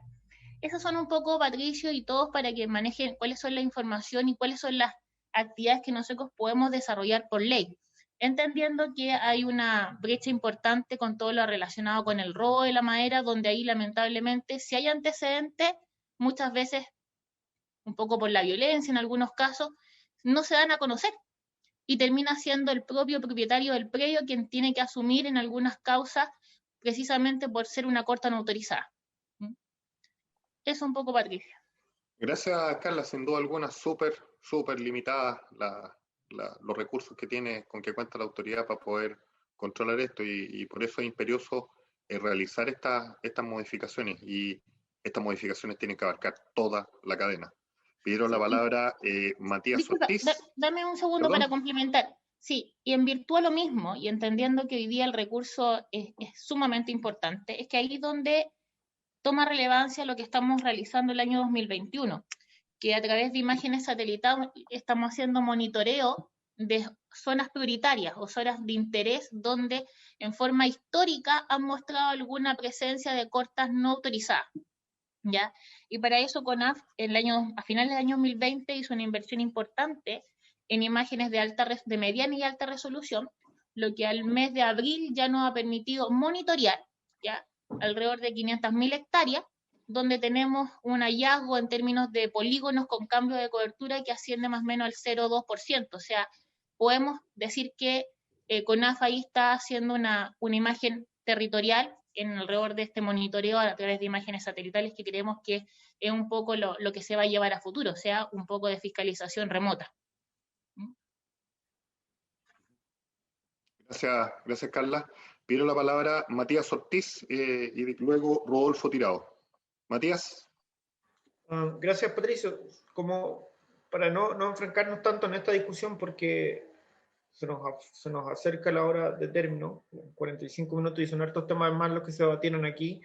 Esos son un poco, Patricio, y todos para que manejen cuáles son la información y cuáles son las actividades que nosotros podemos desarrollar por ley, entendiendo que hay una brecha importante con todo lo relacionado con el robo de la madera, donde ahí lamentablemente, si hay antecedentes, muchas veces, un poco por la violencia en algunos casos, no se dan a conocer y termina siendo el propio propietario del predio quien tiene que asumir en algunas causas precisamente por ser una corta no autorizada. Eso un poco, Patricia. Gracias, Carla. Sin duda alguna, súper limitada los recursos que tiene, con que cuenta la autoridad para poder controlar esto, y por eso es imperioso realizar estas modificaciones, y estas modificaciones tienen que abarcar toda la cadena. Pidieron la palabra Matías Disculpa, Ortiz. dame un segundo. ¿Perdón? Para complementar. Sí, y en virtud de lo mismo, y entendiendo que hoy día el recurso es sumamente importante, es que ahí es donde toma relevancia lo que estamos realizando el año 2021, que a través de imágenes satelitales estamos haciendo monitoreo de zonas prioritarias o zonas de interés donde en forma histórica han mostrado alguna presencia de cortas no autorizadas. ¿Ya? Y para eso CONAF a finales del año 2020 hizo una inversión importante en imágenes de mediana y alta resolución, lo que al mes de abril ya nos ha permitido monitorear, ¿ya?, alrededor de 500.000 hectáreas, donde tenemos un hallazgo en términos de polígonos con cambio de cobertura que asciende más o menos al 0,2%. O sea, podemos decir que CONAF ahí está haciendo una imagen territorial en alrededor de este monitoreo a través de imágenes satelitales, que creemos que es un poco lo que se va a llevar a futuro, o sea, un poco de fiscalización remota. Gracias, Carla. Pido la palabra Matías Ortiz y luego Rodolfo Tirado. Matías. Gracias, Patricio. Como para no enfrencarnos tanto en esta discusión, porque se nos acerca la hora de término, 45 minutos, y son hartos temas más los que se debatieron aquí,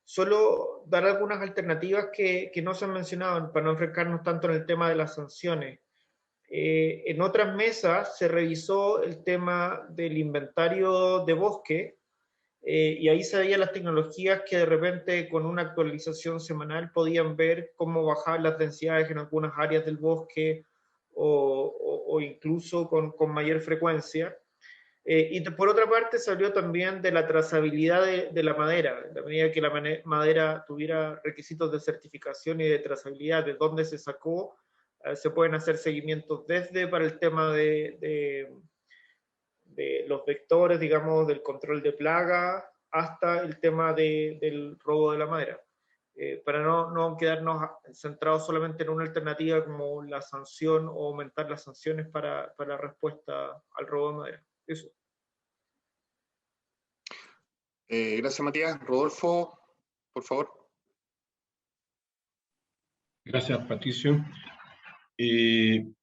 solo dar algunas alternativas que no se han mencionado para no enfrencarnos tanto en el tema de las sanciones. En otras mesas se revisó el tema del inventario de bosque, y ahí se veían las tecnologías que de repente con una actualización semanal podían ver cómo bajaban las densidades en algunas áreas del bosque, o incluso con mayor frecuencia. Y por otra parte se habló también de la trazabilidad de la madera, en la medida que la madera tuviera requisitos de certificación y de trazabilidad, de dónde se sacó. Se pueden hacer seguimientos desde para el tema de los vectores, digamos, del control de plaga, hasta el tema del robo de la madera. Para no quedarnos centrados solamente en una alternativa como la sanción o aumentar las sanciones para respuesta al robo de madera. Eso. Gracias, Matías. Rodolfo, por favor. Gracias, Patricio.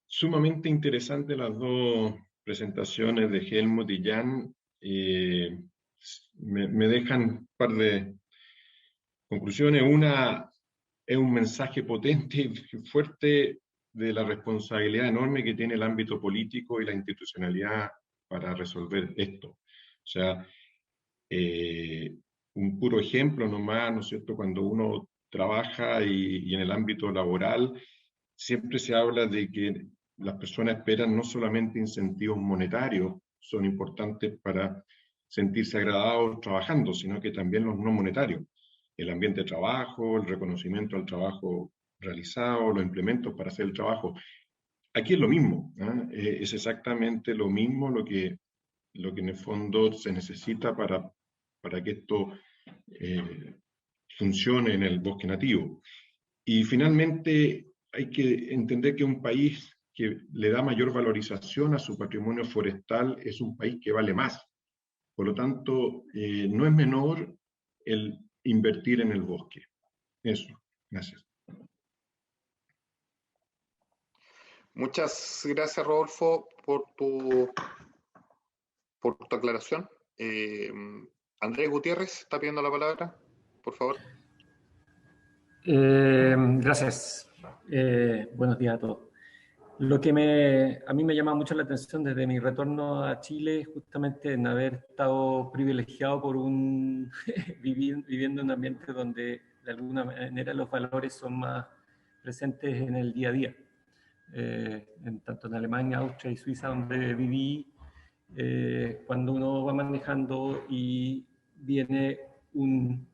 Sumamente interesante las dos presentaciones de Helmut y Jan. Me dejan un par de conclusiones. Una es un mensaje potente y fuerte de la responsabilidad enorme que tiene el ámbito político y la institucionalidad para resolver esto. O sea, un puro ejemplo nomás, ¿no es cierto? Cuando uno trabaja y en el ámbito laboral, siempre se habla de que las personas esperan no solamente incentivos monetarios, son importantes para sentirse agradados trabajando, sino que también los no monetarios. El ambiente de trabajo, el reconocimiento al trabajo realizado, los implementos para hacer el trabajo. Aquí es lo mismo, ¿eh? Es exactamente lo mismo lo que en el fondo se necesita para que esto funcione en el bosque nativo. Y finalmente hay que entender que un país que le da mayor valorización a su patrimonio forestal es un país que vale más. Por lo tanto, no es menor el invertir en el bosque. Eso, gracias. Muchas gracias, Rodolfo, por tu aclaración. Andrés Gutiérrez está pidiendo la palabra, por favor. Gracias. Buenos días a todos. Lo que a mí me llama mucho la atención desde mi retorno a Chile es justamente en haber estado privilegiado por viviendo en un ambiente donde de alguna manera los valores son más presentes en el día a día. Tanto en Alemania, Austria y Suiza, donde viví, cuando uno va manejando y viene un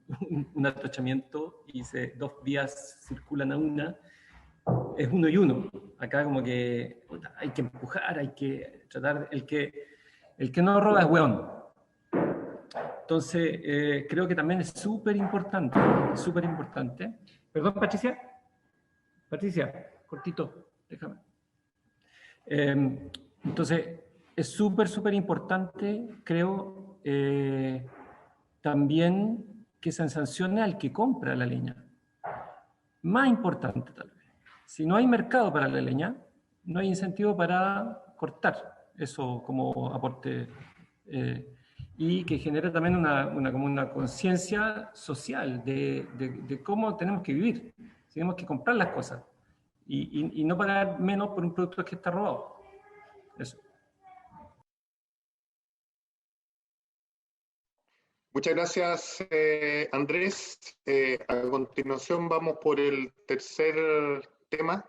atachamiento y dos vías circulan a una, es uno y uno. Acá como que hay que empujar, hay que tratar, el que no roba es hueón. Entonces, creo que también es súper importante. Perdón, Patricia. Patricia, cortito, déjame. Entonces, es súper importante, creo, también que se sancione al que compra la leña. Más importante, tal vez. Si no hay mercado para la leña, no hay incentivo para cortar. Eso como aporte. Y que genere también como una conciencia social de cómo tenemos que vivir. Tenemos que comprar las cosas. Y no pagar menos por un producto que está robado. Eso. Muchas gracias, Andrés. A continuación vamos por el tercer tema,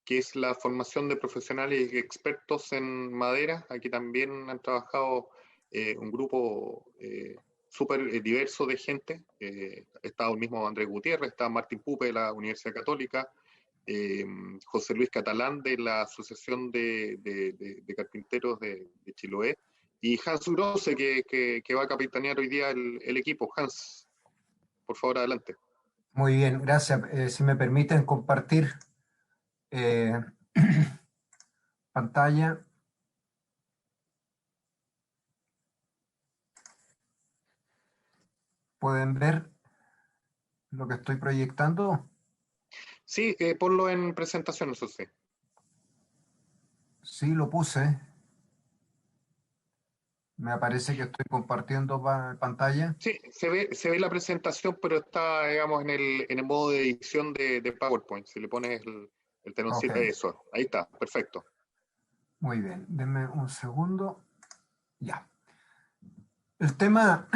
que es la formación de profesionales y expertos en madera. Aquí también han trabajado un grupo súper diverso de gente. Está el mismo Andrés Gutiérrez, está Martín Pupe de la Universidad Católica, José Luis Catalán de la Asociación de Carpinteros de Chiloé, y Hans Grosse, que va a capitanear hoy día el equipo. Hans, por favor, adelante. Muy bien, gracias. Si me permiten compartir pantalla. ¿Pueden ver lo que estoy proyectando? Sí, ponlo en presentación, eso sí. Sí, lo puse. Me aparece que estoy compartiendo pantalla. Sí, se ve la presentación, pero está, digamos, en el modo de edición de PowerPoint. Si le pones el teloncito, okay. Eso, ahí está, perfecto. Muy bien, denme un segundo. Ya. El tema,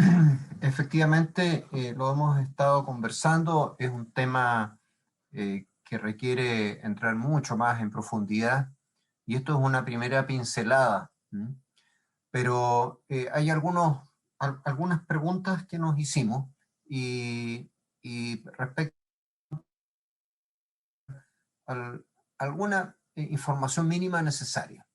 efectivamente, lo hemos estado conversando, es un tema que requiere entrar mucho más en profundidad, y esto es una primera pincelada. Pero hay algunas preguntas que nos hicimos y respecto a alguna información mínima necesaria.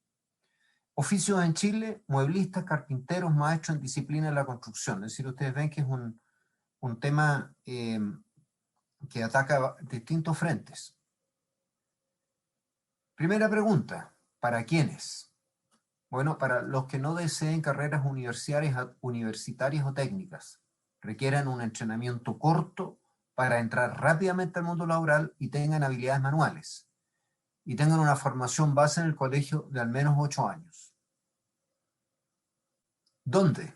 Oficios en Chile, mueblistas, carpinteros, maestros en disciplina de la construcción. Es decir, ustedes ven que es un tema que ataca distintos frentes. Primera pregunta, ¿para quiénes? Bueno, para los que no deseen carreras universitarias o técnicas, requieran un entrenamiento corto para entrar rápidamente al mundo laboral y tengan habilidades manuales, y tengan una formación base en el colegio de al menos 8 años. ¿Dónde?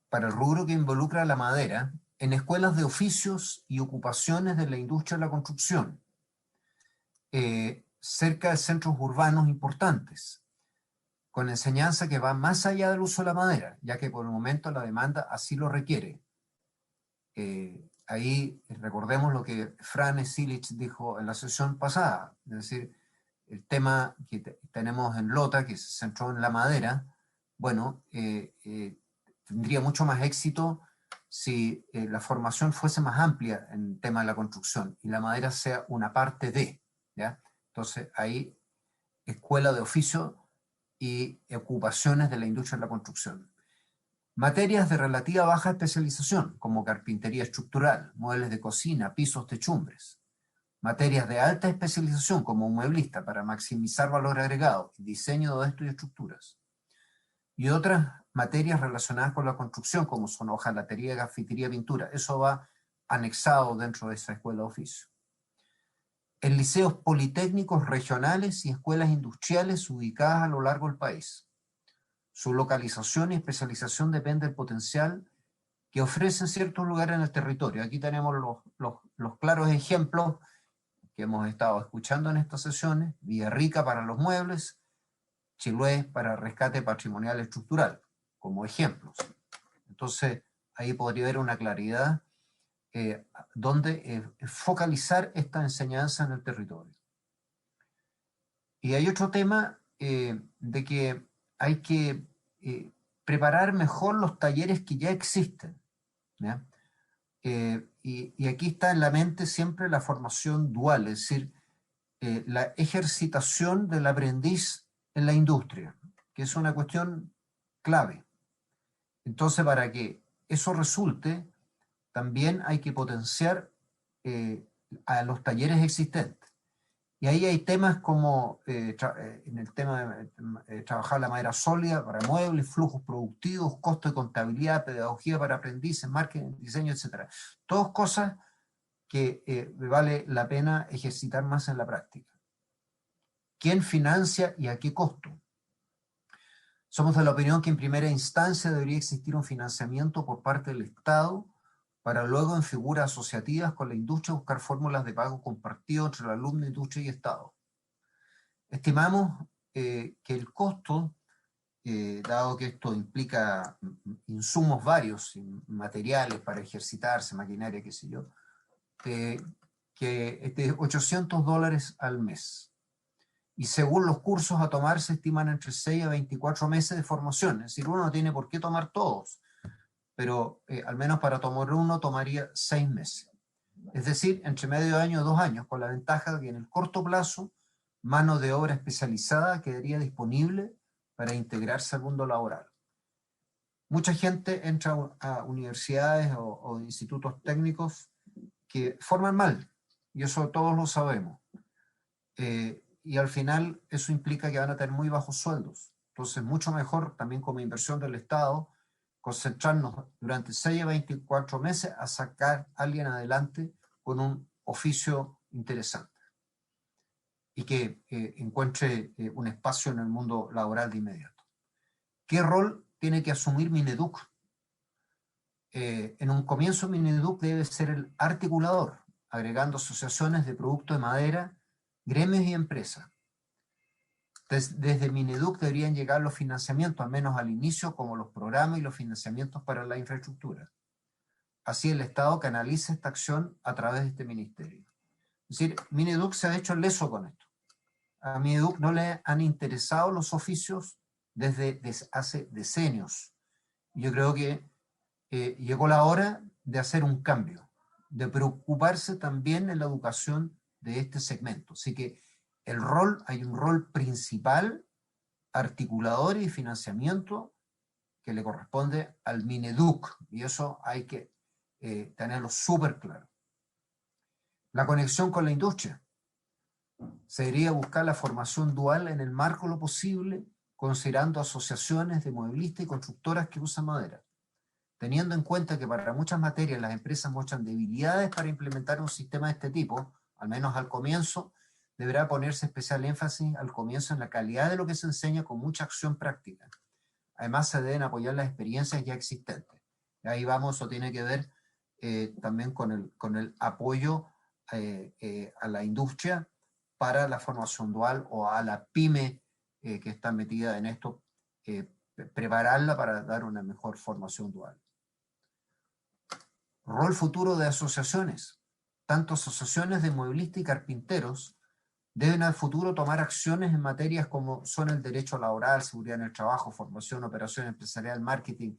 Para el rubro que involucra la madera, en escuelas de oficios y ocupaciones de la industria de la construcción, cerca de centros urbanos importantes, con enseñanza que va más allá del uso de la madera, ya que por el momento la demanda así lo requiere. Ahí recordemos lo que Fran Esilich dijo en la sesión pasada, es decir, el tema que tenemos en Lota, que se centró en la madera, bueno, tendría mucho más éxito si la formación fuese más amplia en el tema de la construcción y la madera sea una parte de, ¿ya? Entonces ahí escuela de oficio y ocupaciones de la industria de la construcción. Materias de relativa baja especialización, como carpintería estructural, muebles de cocina, pisos, techumbres. Materias de alta especialización, como mueblista, para maximizar valor agregado, diseño de estos y estructuras. Y otras materias relacionadas con la construcción, como son hojalatería, gafitería, pintura. Eso va anexado dentro de esa escuela de oficio. En liceos politécnicos regionales y escuelas industriales ubicadas a lo largo del país. Su localización y especialización depende del potencial que ofrecen ciertos lugares en el territorio. Aquí tenemos los claros ejemplos que hemos estado escuchando en estas sesiones: Villarrica para los muebles, Chiloé para rescate patrimonial estructural, como ejemplos. Entonces, ahí podría haber una claridad donde focalizar esta enseñanza en el territorio. Y hay otro tema de que hay que preparar mejor los talleres que ya existen, ¿ya? Y aquí está en la mente siempre la formación dual, es decir, la ejercitación del aprendiz en la industria, que es una cuestión clave. Entonces, para que eso resulte, también hay que potenciar a los talleres existentes. Y ahí hay temas como en el tema de trabajar la madera sólida para muebles, flujos productivos, costo de contabilidad, pedagogía para aprendices, marketing, diseño, etc. Todas cosas que vale la pena ejercitar más en la práctica. ¿Quién financia y a qué costo? Somos de la opinión que en primera instancia debería existir un financiamiento por parte del Estado, para luego en figuras asociativas con la industria buscar fórmulas de pago compartido entre el alumno, industria y Estado. Estimamos que el costo, dado que esto implica insumos varios, materiales para ejercitarse, maquinaria, qué sé yo, que es de $800 al mes. Y según los cursos a tomar se estiman entre 6 a 24 meses de formación. Es decir, uno no tiene por qué tomar todos, pero al menos para tomar uno tomaría 6 meses. Es decir, entre medio año y 2 años, con la ventaja de que en el corto plazo mano de obra especializada quedaría disponible para integrarse al mundo laboral. Mucha gente entra a universidades o institutos técnicos que forman mal, y eso todos lo sabemos. Y al final eso implica que van a tener muy bajos sueldos. Entonces, mucho mejor también como inversión del Estado concentrarnos durante 6 a 24 meses a sacar a alguien adelante con un oficio interesante y que encuentre un espacio en el mundo laboral de inmediato. ¿Qué rol tiene que asumir Mineduc? En un comienzo Mineduc debe ser el articulador, agregando asociaciones de productos de madera, gremios y empresas. Desde Mineduc deberían llegar los financiamientos, al menos al inicio, como los programas y los financiamientos para la infraestructura. Así el Estado canaliza esta acción a través de este ministerio. Es decir, Mineduc se ha hecho leso con esto. A Mineduc no le han interesado los oficios desde hace decenios. Yo creo que llegó la hora de hacer un cambio, de preocuparse también en la educación de este segmento. Así que hay un rol principal, articulador y financiamiento que le corresponde al Mineduc, y eso hay que tenerlo súper claro. La conexión con la industria. Se debería buscar la formación dual en el marco de lo posible, considerando asociaciones de mueblistas y constructoras que usan madera, teniendo en cuenta que para muchas materias las empresas muestran debilidades para implementar un sistema de este tipo, al menos al comienzo. Deberá ponerse especial énfasis al comienzo en la calidad de lo que se enseña con mucha acción práctica. Además, se deben apoyar las experiencias ya existentes. Ahí vamos, eso tiene que ver también con el apoyo a la industria para la formación dual o a la pyme que está metida en esto, prepararla para dar una mejor formación dual. Rol futuro de asociaciones. Tanto asociaciones de mueblistas y carpinteros deben al futuro tomar acciones en materias como son el derecho laboral, seguridad en el trabajo, formación, operación empresarial, marketing,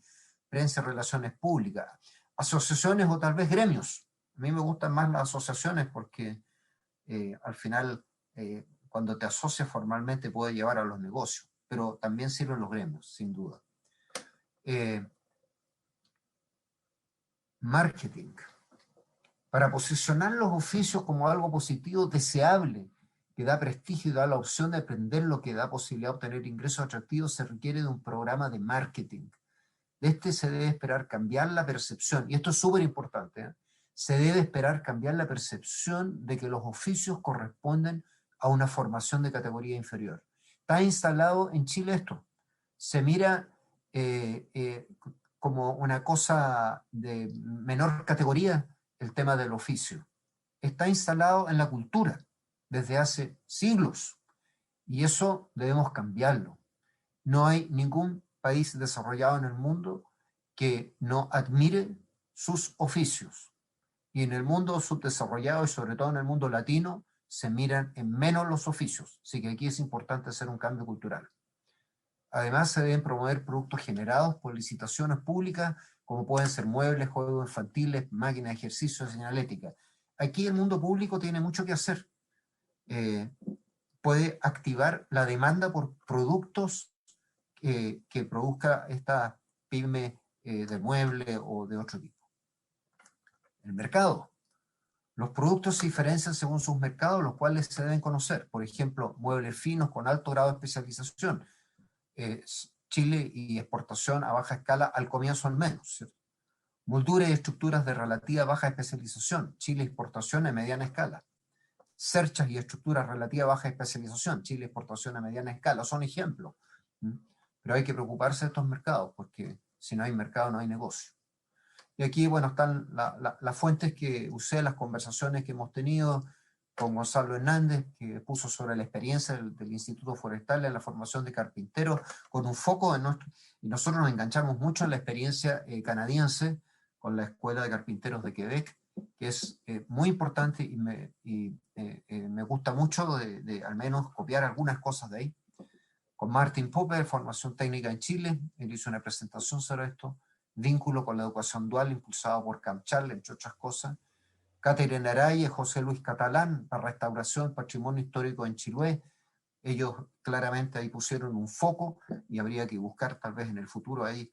prensa y relaciones públicas. Asociaciones o tal vez gremios. A mí me gustan más las asociaciones porque al final cuando te asocias formalmente puede llevar a los negocios, pero también sirven los gremios, sin duda. Marketing. Para posicionar los oficios como algo positivo, deseable, que da prestigio y da la opción de aprender lo que da posibilidad de obtener ingresos atractivos, se requiere de un programa de marketing. De este se debe esperar cambiar la percepción, y esto es súper importante, se debe esperar cambiar la percepción de que los oficios corresponden a una formación de categoría inferior. Está instalado en Chile esto. Se mira como una cosa de menor categoría el tema del oficio. Está instalado en la cultura desde hace siglos y eso debemos cambiarlo. No hay ningún país desarrollado en el mundo que no admire sus oficios. Y en el mundo subdesarrollado y sobre todo en el mundo latino se miran en menos los oficios. Así que aquí es importante hacer un cambio cultural. Además se deben promover productos generados por licitaciones públicas como pueden ser muebles, juegos infantiles, máquinas de ejercicio, señalética. Aquí el mundo público tiene mucho que hacer. Puede activar la demanda por productos que produzca esta pyme de mueble o de otro tipo. El mercado. Los productos se diferencian según sus mercados, los cuales se deben conocer. Por ejemplo, muebles finos con alto grado de especialización. Chile y exportación a baja escala al comienzo al menos, ¿cierto? Molduras y estructuras de relativa baja especialización. Chile exportación a mediana escala. Cerchas y estructuras relativa baja especialización. Chile exportación a mediana escala. Son ejemplos. Pero hay que preocuparse de estos mercados porque si no hay mercado no hay negocio. Y aquí, bueno, están las fuentes que usé, las conversaciones que hemos tenido con Gonzalo Hernández, que puso sobre la experiencia del Instituto Forestal en la formación de carpinteros, con un foco en nuestro, y nosotros nos enganchamos mucho en la experiencia canadiense con la Escuela de Carpinteros de Quebec, que es muy importante y me gusta mucho de al menos copiar algunas cosas de ahí. Con Martin Popper, formación técnica en Chile, él hizo una presentación sobre esto, vínculo con la educación dual impulsado por CAMCHAL, entre otras cosas. Catherine Araya y José Luis Catalán, la restauración patrimonio histórico en Chiloé. Ellos claramente ahí pusieron un foco y habría que buscar tal vez en el futuro ahí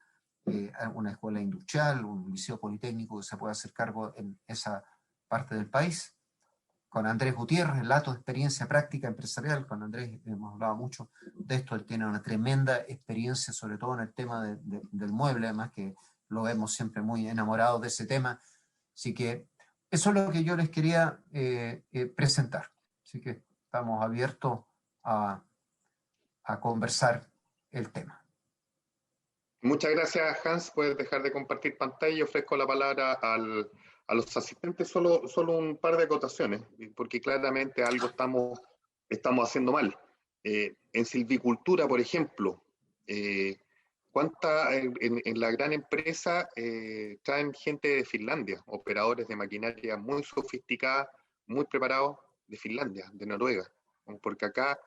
una escuela industrial, un liceo politécnico que se pueda hacer cargo en esa parte del país. Con Andrés Gutiérrez, relatos de experiencia práctica empresarial. Con Andrés hemos hablado mucho de esto, él tiene una tremenda experiencia, sobre todo en el tema del mueble, además que lo vemos siempre muy enamorado de ese tema. Así que eso es lo que yo les quería presentar. Así que estamos abiertos a conversar el tema. Muchas gracias, Hans. Puedes dejar de compartir pantalla y ofrezco la palabra a los asistentes. Solo un par de acotaciones, porque claramente algo estamos haciendo mal. En silvicultura, por ejemplo, ¿cuánta en la gran empresa traen gente de Finlandia, operadores de maquinaria muy sofisticada, muy preparados de Finlandia, de Noruega? Porque acá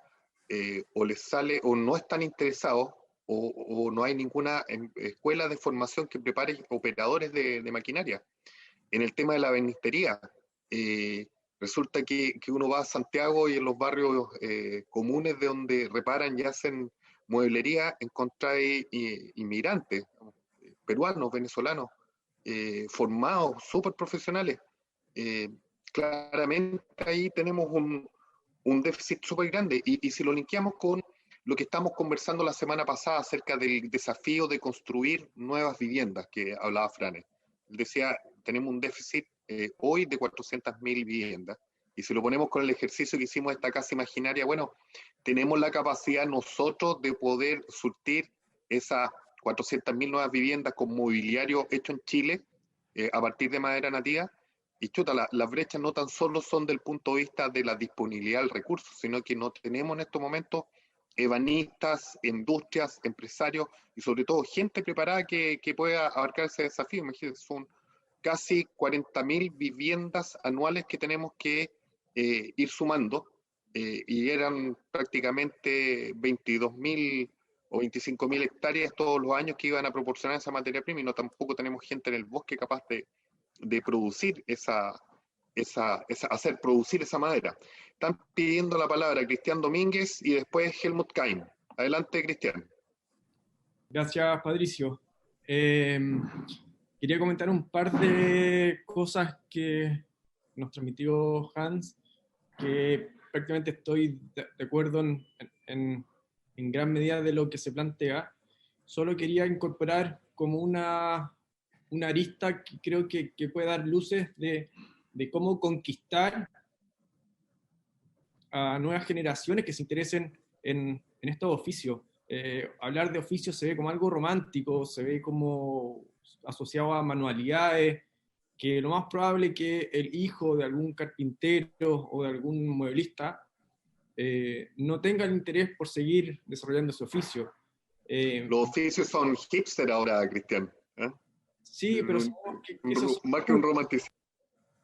o les sale o no están interesados o no hay ninguna escuela de formación que prepare operadores de maquinaria. En el tema de la ebenistería, resulta que uno va a Santiago y en los barrios comunes de donde reparan y hacen mueblería, encontráis inmigrantes, peruanos, venezolanos, formados, súper profesionales. Claramente ahí tenemos un déficit súper grande. Y si lo linkeamos con lo que estamos conversando la semana pasada acerca del desafío de construir nuevas viviendas que hablaba Frane. Él decía, tenemos un déficit hoy de 400.000 viviendas. Y si lo ponemos con el ejercicio que hicimos de esta casa imaginaria, bueno, tenemos la capacidad nosotros de poder surtir esas 400.000 nuevas viviendas con mobiliario hecho en Chile a partir de madera nativa. Y chuta, las brechas no tan solo son del punto de vista de la disponibilidad del recurso, sino que no tenemos en estos momentos ebanistas, industrias, empresarios y sobre todo gente preparada que pueda abarcar ese desafío. Imagínense, son casi 40.000 viviendas anuales que tenemos que ir sumando, y eran prácticamente 22.000 o 25.000 hectáreas todos los años que iban a proporcionar esa materia prima, y no tampoco tenemos gente en el bosque capaz de producir hacer producir esa madera. Están pidiendo la palabra Cristian Domínguez y después Helmut Kaim. Adelante, Cristian. Gracias, Patricio. Quería comentar un par de cosas que nos transmitió Hans, que prácticamente estoy de acuerdo en gran medida de lo que se plantea. Solo quería incorporar como una arista que creo que puede dar luces de cómo conquistar a nuevas generaciones que se interesen en estos oficios. Hablar de oficios se ve como algo romántico, se ve como asociado a manualidades, que lo más probable que el hijo de algún carpintero o de algún mueblista no tenga el interés por seguir desarrollando ese oficio. Los oficios son hipster ahora, Cristian. Sí, pero más que un romanticismo.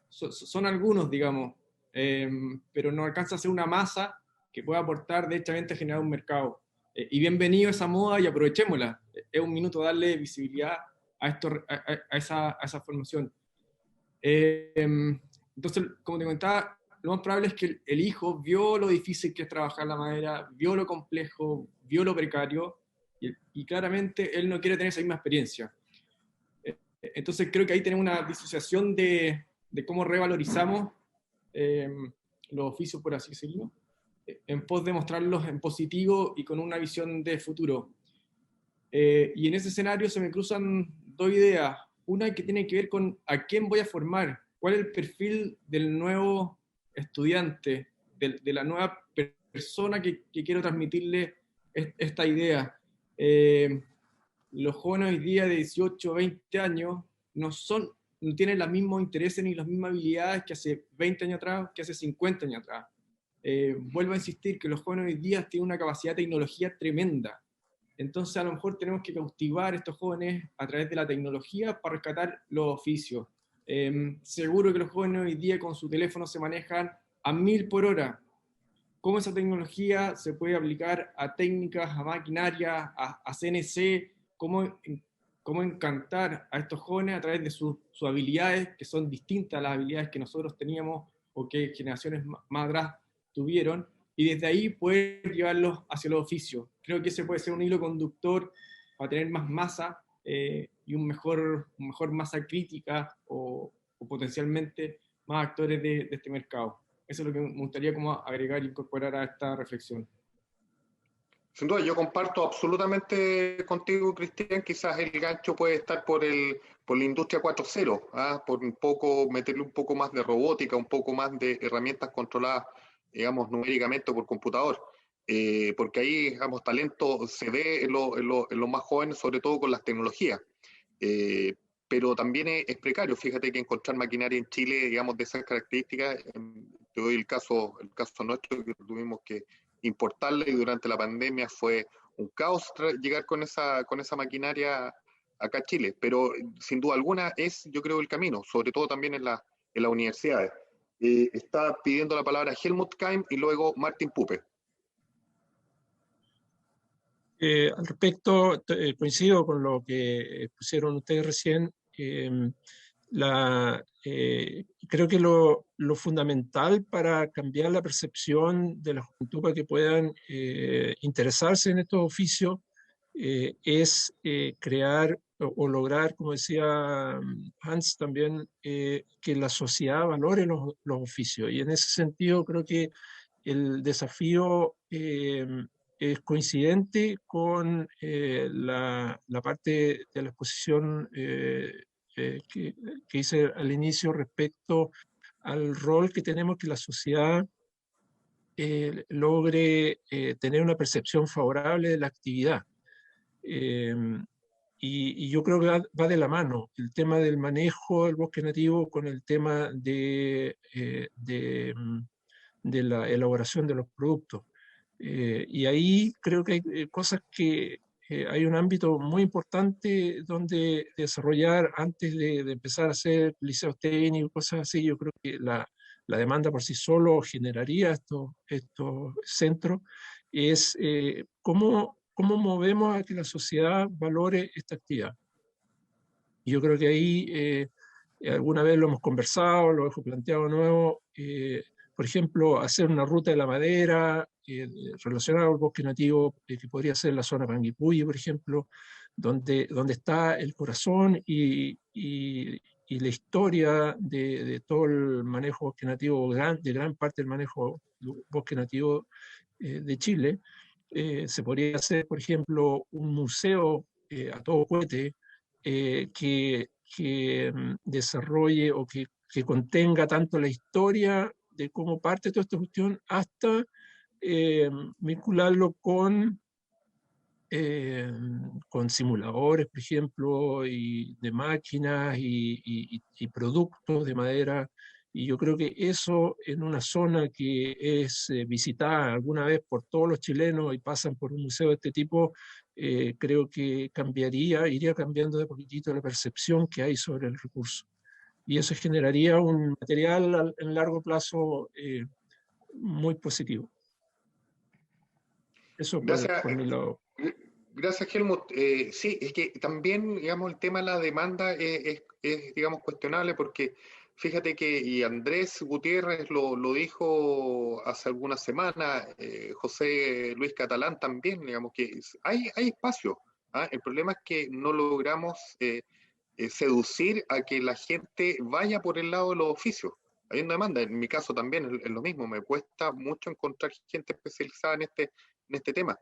Son algunos, digamos, pero no alcanza a ser una masa que pueda aportar derechamente a generar un mercado. Y bienvenido a esa moda y aprovechémosla. Es un minuto darle visibilidad a esa formación. Entonces, como te comentaba, lo más probable es que el hijo vio lo difícil que es trabajar la madera, vio lo complejo, vio lo precario, y claramente él no quiere tener esa misma experiencia. Entonces creo que ahí tenemos una disociación de cómo revalorizamos los oficios, por así decirlo, en pos de mostrarlos en positivo y con una visión de futuro. Y en ese escenario se me cruzan dos ideas. Una que tiene que ver con a quién voy a formar, cuál es el perfil del nuevo estudiante, de la nueva persona que quiero transmitirle esta idea. Los jóvenes hoy día de 18 20 años no tienen los mismos intereses ni las mismas habilidades que hace 20 años atrás, que hace 50 años atrás. Vuelvo a insistir que los jóvenes hoy día tienen una capacidad de tecnología tremenda. Entonces a lo mejor tenemos que cautivar a estos jóvenes a través de la tecnología para rescatar los oficios. Seguro que los jóvenes hoy día con su teléfono se manejan a 1000 por hora. ¿Cómo esa tecnología se puede aplicar a técnicas, a maquinaria, a CNC? ¿Cómo encantar a estos jóvenes a través de sus habilidades, que son distintas a las habilidades que nosotros teníamos o que generaciones más atrás tuvieron, y desde ahí poder llevarlos hacia los oficios? Creo que ese puede ser un hilo conductor para tener más masa y un mejor masa crítica o potencialmente más actores de este mercado. Eso es lo que me gustaría como agregar e incorporar a esta reflexión. Sin duda, yo comparto absolutamente contigo, Cristian. Quizás el gancho puede estar por la industria 4.0, por un poco meterle un poco más de robótica, un poco más de herramientas controladas, digamos, numéricamente por computador. Porque ahí, digamos, talento se ve en los más jóvenes, sobre todo con las tecnologías. Pero también es precario. Fíjate que encontrar maquinaria en Chile, digamos, de esas características, te doy el caso nuestro, que tuvimos que importarla, y durante la pandemia fue un caos llegar con esa maquinaria acá a Chile, pero sin duda alguna es, yo creo, el camino, sobre todo también en las universidades. Está pidiendo la palabra Helmut Kaim y luego Martin Pupe. Al respecto, coincido con lo que pusieron ustedes recién. Creo que lo fundamental para cambiar la percepción de la juventud para que puedan interesarse en estos oficios es crear o lograr, como decía Hans también, que la sociedad valore los oficios. Y en ese sentido creo que el desafío es coincidente con la parte de la exposición que hice al inicio respecto al rol que tenemos que la sociedad logre tener una percepción favorable de la actividad. y yo creo que va de la mano el tema del manejo del bosque nativo con el tema de la elaboración de los productos. Y ahí creo que hay cosas que hay un ámbito muy importante donde desarrollar antes de empezar a hacer liceos técnicos, cosas así. Yo creo que la demanda por sí solo generaría estos centros. Es cómo movemos a que la sociedad valore esta actividad. Y yo creo que ahí alguna vez lo hemos conversado, lo hemos planteado de nuevo. Por ejemplo, hacer una ruta de la madera relacionada al bosque nativo, que podría ser la zona Panguipulli, por ejemplo, donde está el corazón y la historia de todo el manejo bosque nativo, de gran parte del manejo bosque nativo de Chile. Se podría hacer, por ejemplo, un museo a todo cohete que desarrolle o que contenga tanto la historia de cómo parte toda esta cuestión hasta vincularlo con simuladores, por ejemplo, y de máquinas y productos de madera. Y yo creo que eso en una zona que es visitada alguna vez por todos los chilenos y pasan por un museo de este tipo, creo que iría cambiando de poquitito la percepción que hay sobre el recurso. Y eso generaría un material en largo plazo muy positivo. Eso por mi lado. Gracias, Helmut. Sí, es que también, digamos, el tema de la demanda es digamos, cuestionable porque fíjate que, y Andrés Gutiérrez lo dijo hace algunas semanas, José Luis Catalán también, digamos, que hay espacio. ¿Ah? El problema es que no logramos seducir a que la gente vaya por el lado de los oficios. Hay una demanda, en mi caso también es lo mismo, me cuesta mucho encontrar gente especializada en este tema.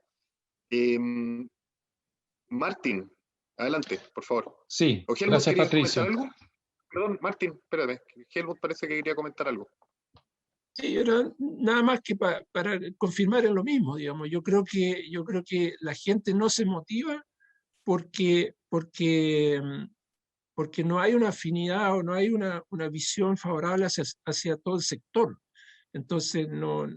Martín, adelante, por favor. Sí, ¿O Helmut, gracias, querías Patricio. comentar algo? Perdón, Martín, espérame. Helmut parece que quería comentar algo. Sí, era nada más que para confirmar en lo mismo, digamos. Yo creo que la gente no se motiva porque no hay una afinidad o no hay una visión favorable hacia todo el sector. Entonces, no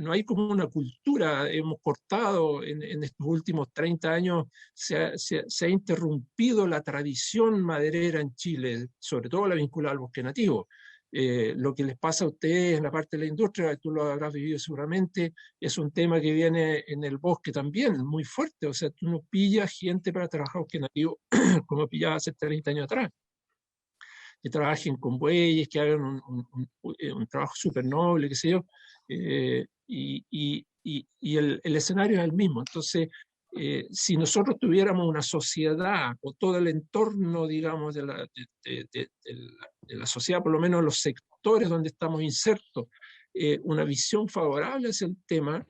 hay como una cultura. Hemos cortado en estos últimos 30 años, se ha interrumpido la tradición maderera en Chile, sobre todo la vinculada al bosque nativo. Lo que les pasa a ustedes en la parte de la industria, tú lo habrás vivido seguramente, es un tema que viene en el bosque también, muy fuerte. O sea, tú no pillas gente para trabajar bosque nativo como pillabas hace 30 años atrás. Que trabajen con bueyes, que hagan un trabajo súper noble, qué sé yo, y el escenario es el mismo. Entonces, si nosotros tuviéramos una sociedad o todo el entorno, digamos, de la sociedad, por lo menos los sectores donde estamos insertos, una visión favorable hacia el tema,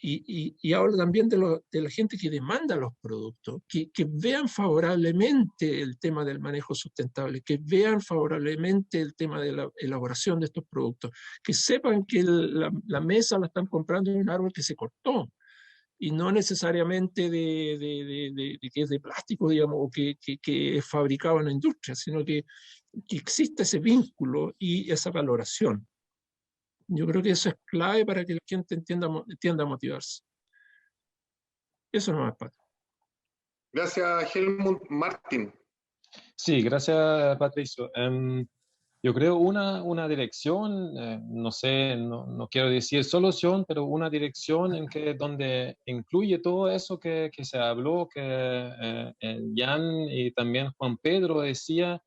y hablo también de la gente que demanda los productos, que vean favorablemente el tema del manejo sustentable, que vean favorablemente el tema de la elaboración de estos productos, que sepan que la mesa la están comprando en un árbol que se cortó, y no necesariamente de que es de plástico, digamos, o que es fabricado en la industria, sino que existe ese vínculo y esa valoración. Yo creo que eso es clave para que la gente tienda a motivarse. Eso no es para. Gracias, Helmut. Martín. Sí, gracias, Patricio. Yo creo una dirección, no sé, no quiero decir solución, pero una dirección donde incluye todo eso que se habló, que Jan y también Juan Pedro decía,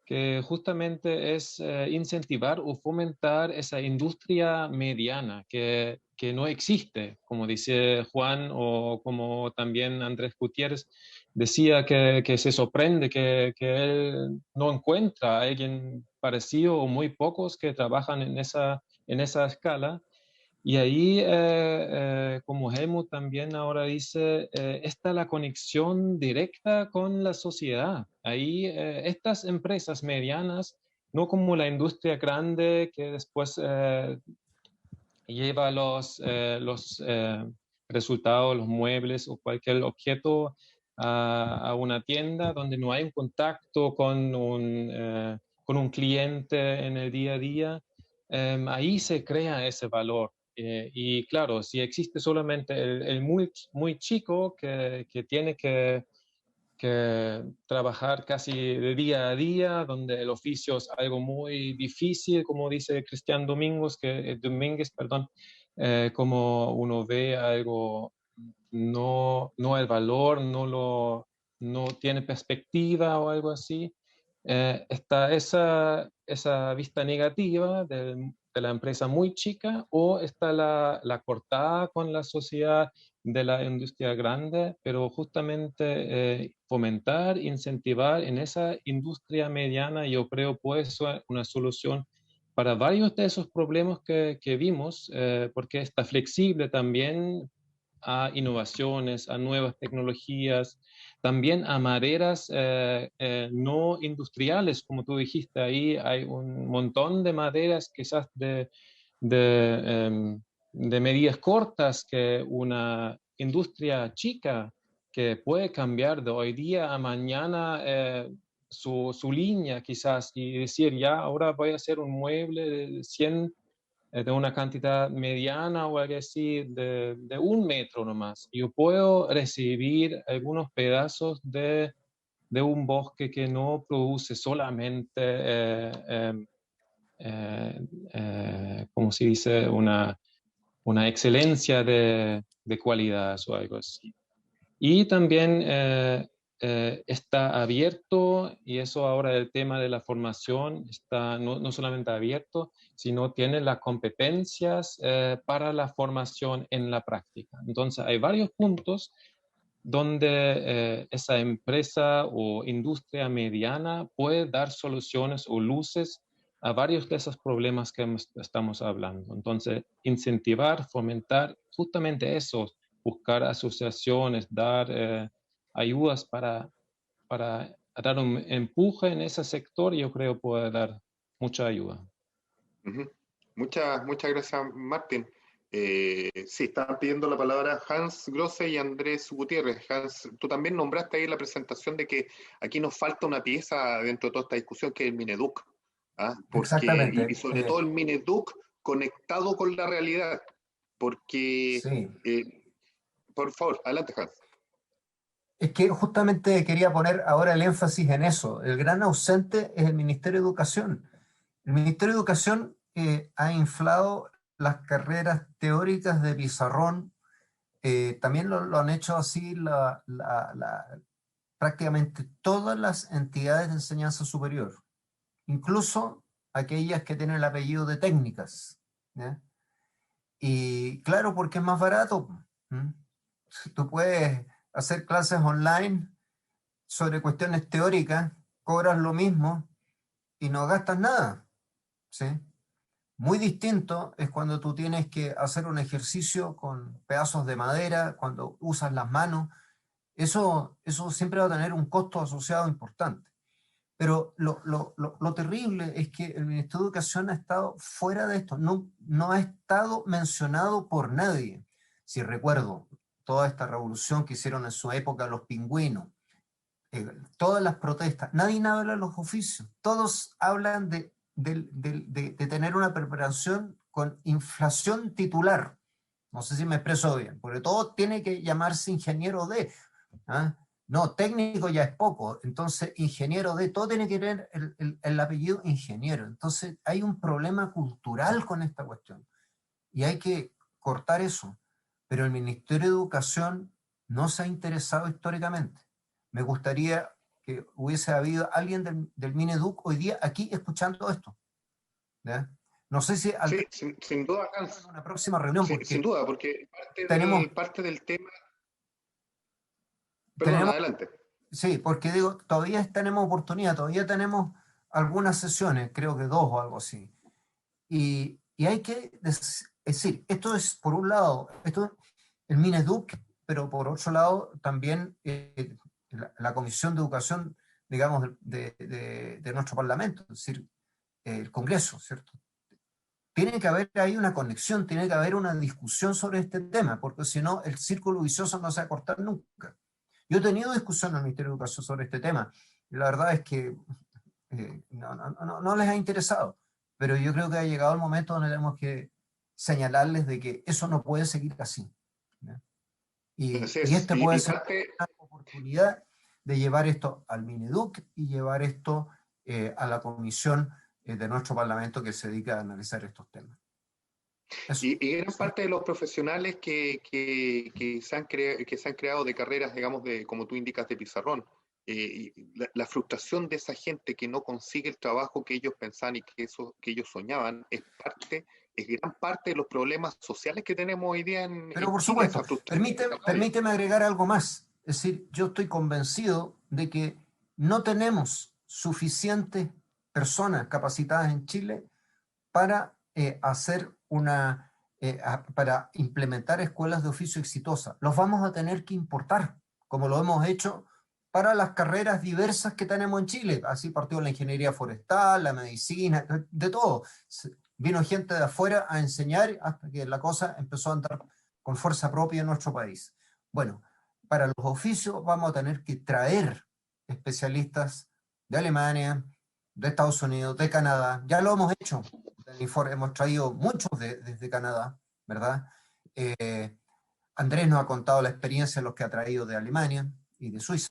que justamente es incentivar o fomentar esa industria mediana que no existe, como dice Juan o como también Andrés Gutiérrez decía que se sorprende que él no encuentra a alguien parecido o muy pocos que trabajan en esa escala. Y ahí, como Helmut también ahora dice, está la conexión directa con la sociedad. Ahí estas empresas medianas, no como la industria grande que después lleva los resultados, los muebles o cualquier objeto a una tienda donde no hay un contacto con un cliente en el día a día, ahí se crea ese valor. Y claro, si existe solamente el muy, muy chico que tiene que trabajar casi de día a día, donde el oficio es algo muy difícil, como dice Cristian Domínguez, perdón, como uno ve algo, no el valor, no tiene perspectiva o algo así. Está esa vista negativa de la empresa muy chica, o está la cortada con la sociedad de la industria grande, pero justamente fomentar, incentivar en esa industria mediana, yo creo puede ser una solución para varios de esos problemas que vimos, porque está flexible también a innovaciones, a nuevas tecnologías, también a maderas no industriales, como tú dijiste. Ahí hay un montón de maderas quizás de medidas cortas que una industria chica que puede cambiar de hoy día a mañana su línea quizás y decir, ya, ahora voy a hacer un mueble de 100 de una cantidad mediana o algo así de 1 metro nomás. Yo puedo recibir algunos pedazos de un bosque que no produce solamente, como se dice, una excelencia de cualidad o algo así. Y también está abierto, y eso ahora el tema de la formación está no solamente abierto, sino tiene las competencias para la formación en la práctica. Entonces hay varios puntos donde esa empresa o industria mediana puede dar soluciones o luces a varios de esos problemas que estamos hablando. Entonces, incentivar, fomentar justamente eso, buscar asociaciones, dar ayudas para dar un empuje en ese sector, yo creo puede dar mucha ayuda. Muchas gracias, Martín. Sí, estaban pidiendo la palabra Hans Grosse y Andrés Gutiérrez. Hans, tú también nombraste ahí en la presentación de que aquí nos falta una pieza dentro de toda esta discusión, que es el Mineduc. Exactamente. Y sobre todo el Mineduc conectado con la realidad. Porque, sí. Por favor, adelante, Hans. Es que justamente quería poner ahora el énfasis en eso. El gran ausente es el Ministerio de Educación. El Ministerio de Educación ha inflado las carreras teóricas de pizarrón. También lo han hecho así prácticamente todas las entidades de enseñanza superior, incluso aquellas que tienen el apellido de técnicas, ¿ya? Y claro, porque es más barato. Tú puedes hacer clases online sobre cuestiones teóricas, cobras lo mismo y no gastas nada, ¿sí? Muy distinto es cuando tú tienes que hacer un ejercicio con pedazos de madera, cuando usas las manos. Eso siempre va a tener un costo asociado importante. Pero lo terrible es que el Ministerio de Educación ha estado fuera de esto, no ha estado mencionado por nadie. Si recuerdo toda esta revolución que hicieron en su época los pingüinos, todas las protestas, nadie habla de los oficios, todos hablan de tener una preparación con inflación titular. No sé si me expreso bien, porque todo tiene que llamarse ingeniero de... No, técnico ya es poco, entonces ingeniero de, todo tiene que tener el apellido ingeniero. Entonces hay un problema cultural con esta cuestión y hay que cortar eso. Pero el Ministerio de Educación no se ha interesado históricamente. Me gustaría que hubiese habido alguien del Mineduc hoy día aquí escuchando esto, ¿ya? No sé si sin duda, Hans, una próxima reunión, sin duda, porque parte del tema... Perdón, adelante. Sí, porque digo, todavía tenemos oportunidad, todavía tenemos algunas sesiones, creo que 2 o algo así. Y hay que decir, esto es, por un lado, esto el Mineduc, pero por otro lado también la Comisión de Educación, digamos, de nuestro Parlamento, es decir, el Congreso, ¿cierto? Tiene que haber ahí una conexión, tiene que haber una discusión sobre este tema, porque si no, el círculo vicioso no se va a cortar nunca. Yo he tenido discusión en el Ministerio de Educación sobre este tema, y la verdad es que no les ha interesado, pero yo creo que ha llegado el momento donde tenemos que señalarles de que eso no puede seguir así, ¿no? Y este puede ser una oportunidad de llevar esto al Mineduc y llevar esto a la comisión de nuestro Parlamento que se dedica a analizar estos temas. Y gran parte de los profesionales que se han creado de carreras, digamos, como tú indicas, de pizarrón, la frustración de esa gente que no consigue el trabajo que ellos pensaban y que ellos soñaban, es gran parte de los problemas sociales que tenemos hoy día en Pero por Chile, supuesto, permíteme agregar algo más. Es decir, yo estoy convencido de que no tenemos suficientes personas capacitadas en Chile para para implementar escuelas de oficio exitosas. Los vamos a tener que importar, como lo hemos hecho para las carreras diversas que tenemos en Chile. Así partió la ingeniería forestal, la medicina, de todo. Vino gente de afuera a enseñar hasta que la cosa empezó a andar con fuerza propia en nuestro país. Bueno, para los oficios vamos a tener que traer especialistas de Alemania, de Estados Unidos, de Canadá. Ya lo hemos hecho. Hemos traído muchos desde Canadá, ¿verdad? Andrés nos ha contado la experiencia de los que ha traído de Alemania y de Suiza.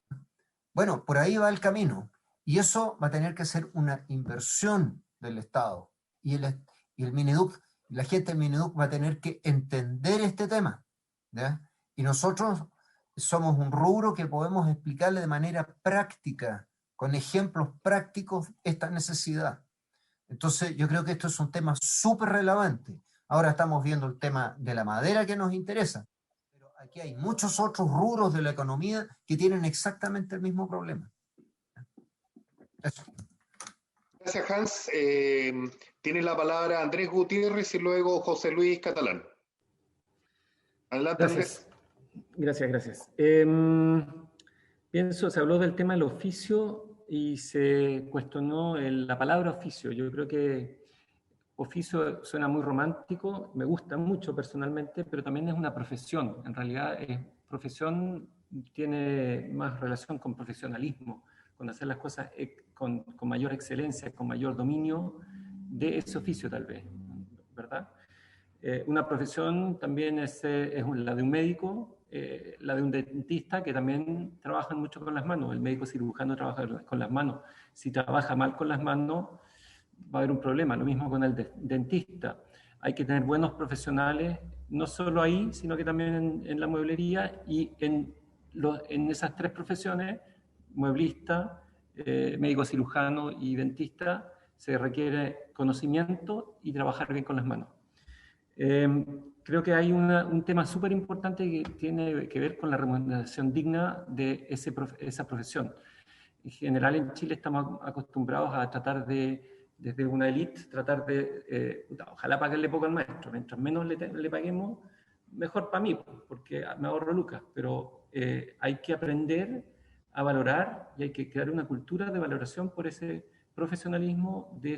Bueno, por ahí va el camino. Y eso va a tener que ser una inversión del Estado. Y el Mineduc, la gente del Mineduc va a tener que entender este tema, ¿ya? Y nosotros somos un rubro que podemos explicarle de manera práctica, con ejemplos prácticos, esta necesidad. Entonces, yo creo que esto es un tema súper relevante. Ahora estamos viendo el tema de la madera que nos interesa, pero aquí hay muchos otros rubros de la economía que tienen exactamente el mismo problema. Eso. Gracias, Hans. Tiene la palabra Andrés Gutiérrez y luego José Luis Catalán. Adelante, Andrés. Gracias. Pienso, se habló del tema del oficio y se cuestionó la palabra oficio. Yo creo que oficio suena muy romántico, me gusta mucho personalmente, pero también es una profesión. En realidad, profesión tiene más relación con profesionalismo, con hacer las cosas con mayor excelencia, con mayor dominio de ese oficio tal vez, ¿verdad? Una profesión también es la de un médico, la de un dentista, que también trabajan mucho con las manos. El médico cirujano trabaja con las manos. Si trabaja mal con las manos, va a haber un problema. Lo mismo con el dentista. Hay que tener buenos profesionales, no solo ahí, sino que también en la mueblería y en esas tres profesiones, mueblista, médico cirujano y dentista, se requiere conocimiento y trabajar bien con las manos. Creo que hay un tema súper importante que tiene que ver con la remuneración digna de esa profesión. En general en Chile estamos acostumbrados a tratar desde una élite, ojalá pagarle poco al maestro. Mientras menos le paguemos, mejor para mí, porque me ahorro lucas. Pero hay que aprender a valorar y hay que crear una cultura de valoración por ese profesionalismo de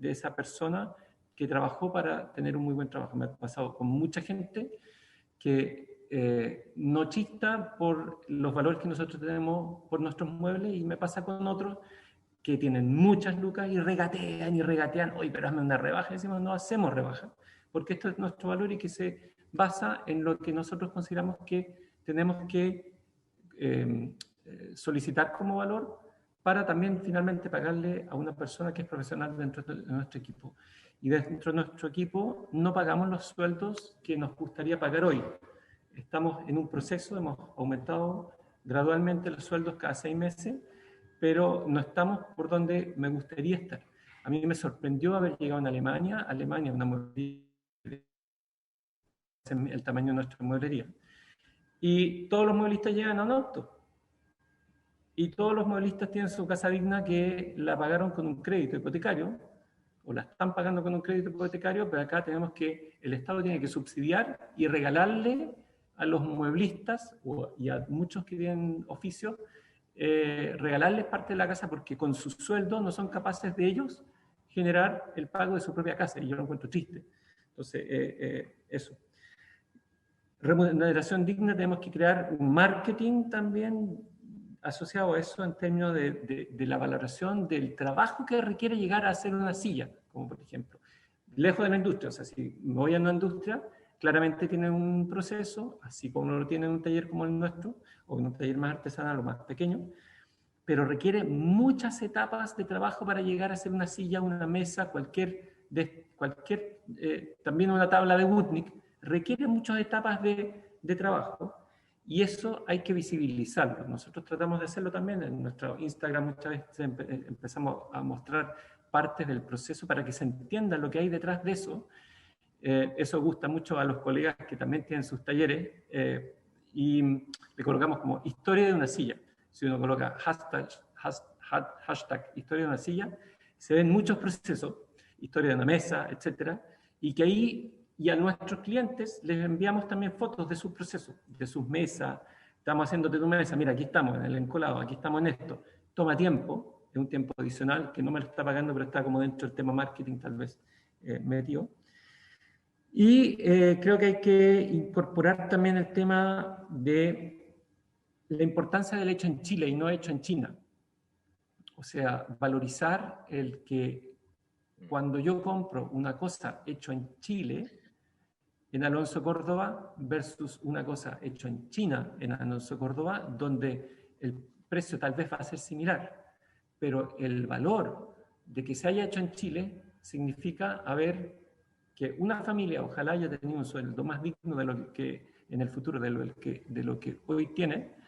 esa persona que trabajó para tener un muy buen trabajo. Me ha pasado con mucha gente que no chista por los valores que nosotros tenemos por nuestros muebles, y me pasa con otros que tienen muchas lucas y regatean, oye, pero hazme una rebaja. Y decimos, no hacemos rebaja, porque esto es nuestro valor y que se basa en lo que nosotros consideramos que tenemos que solicitar como valor para también finalmente pagarle a una persona que es profesional dentro de nuestro equipo. Y dentro de nuestro equipo no pagamos los sueldos que nos gustaría pagar hoy. Estamos en un proceso, hemos aumentado gradualmente los sueldos cada 6 meses, pero no estamos por donde me gustaría estar. A mí me sorprendió haber llegado en Alemania, una mueblería, el tamaño de nuestra mueblería. Y todos los mueblistas llegan a un auto. Y todos los mueblistas tienen su casa digna que la pagaron con un crédito hipotecario, o la están pagando con un crédito hipotecario, pero acá tenemos que, el Estado tiene que subsidiar y regalarle a los mueblistas y a muchos que tienen oficios, regalarles parte de la casa porque con sus sueldos no son capaces de ellos generar el pago de su propia casa, y yo lo encuentro triste. Entonces, eso. remuneración digna, tenemos que crear un marketing también asociado a eso en términos de la valoración del trabajo que requiere llegar a hacer una silla, como por ejemplo, lejos de la industria. O sea, si me voy a una industria, claramente tiene un proceso, así como lo tiene en un taller como el nuestro, o en un taller más artesanal o más pequeño, pero requiere muchas etapas de trabajo para llegar a hacer una silla, una mesa, también una tabla de Gutnick, requiere muchas etapas de trabajo, y eso hay que visibilizarlo. Nosotros tratamos de hacerlo también en nuestro Instagram, muchas veces empezamos a mostrar partes del proceso para que se entienda lo que hay detrás de eso. Eso gusta mucho a los colegas que también tienen sus talleres, y le colocamos como historia de una silla. Si uno coloca hashtag historia de una silla, se ven muchos procesos, historia de una mesa, etcétera, y que ahí, y a nuestros clientes les enviamos también fotos de sus procesos, de sus mesas. Estamos haciéndote tu mesa, mira, aquí estamos en el encolado, aquí estamos en esto. Toma tiempo, es un tiempo adicional que no me lo está pagando, pero está como dentro del tema marketing tal vez metido. Y creo que hay que incorporar también el tema de la importancia del hecho en Chile y no hecho en China. O sea, valorizar el que cuando yo compro una cosa hecho en Chile, en Alonso Córdoba, versus una cosa hecho en China, en Alonso Córdoba, donde el precio tal vez va a ser similar, pero el valor de que se haya hecho en Chile significa que una familia ojalá haya tenido un sueldo más digno de lo que en el futuro de lo que hoy tiene,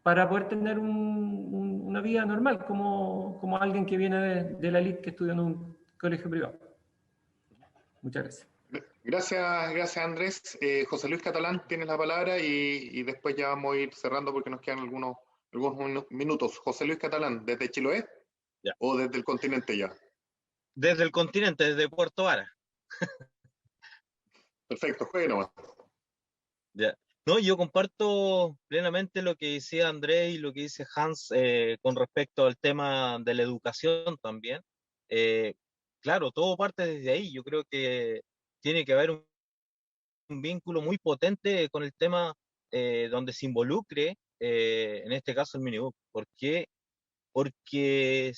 para poder tener una vida normal, como alguien que viene de la elite que estudia en un colegio privado. Muchas gracias. Gracias Andrés. José Luis Catalán, tienes la palabra y después ya vamos a ir cerrando porque nos quedan algunos minutos. José Luis Catalán, ¿desde Chiloé? Ya. ¿O desde el continente ya? Desde el continente, desde Puerto Vara. Perfecto, juegue nomás. Ya. No, yo comparto plenamente lo que decía Andrés y lo que dice Hans con respecto al tema de la educación también. Claro, todo parte desde ahí. Yo creo que tiene que haber un vínculo muy potente con el tema donde se involucre, en este caso el minibook. ¿Por qué? Porque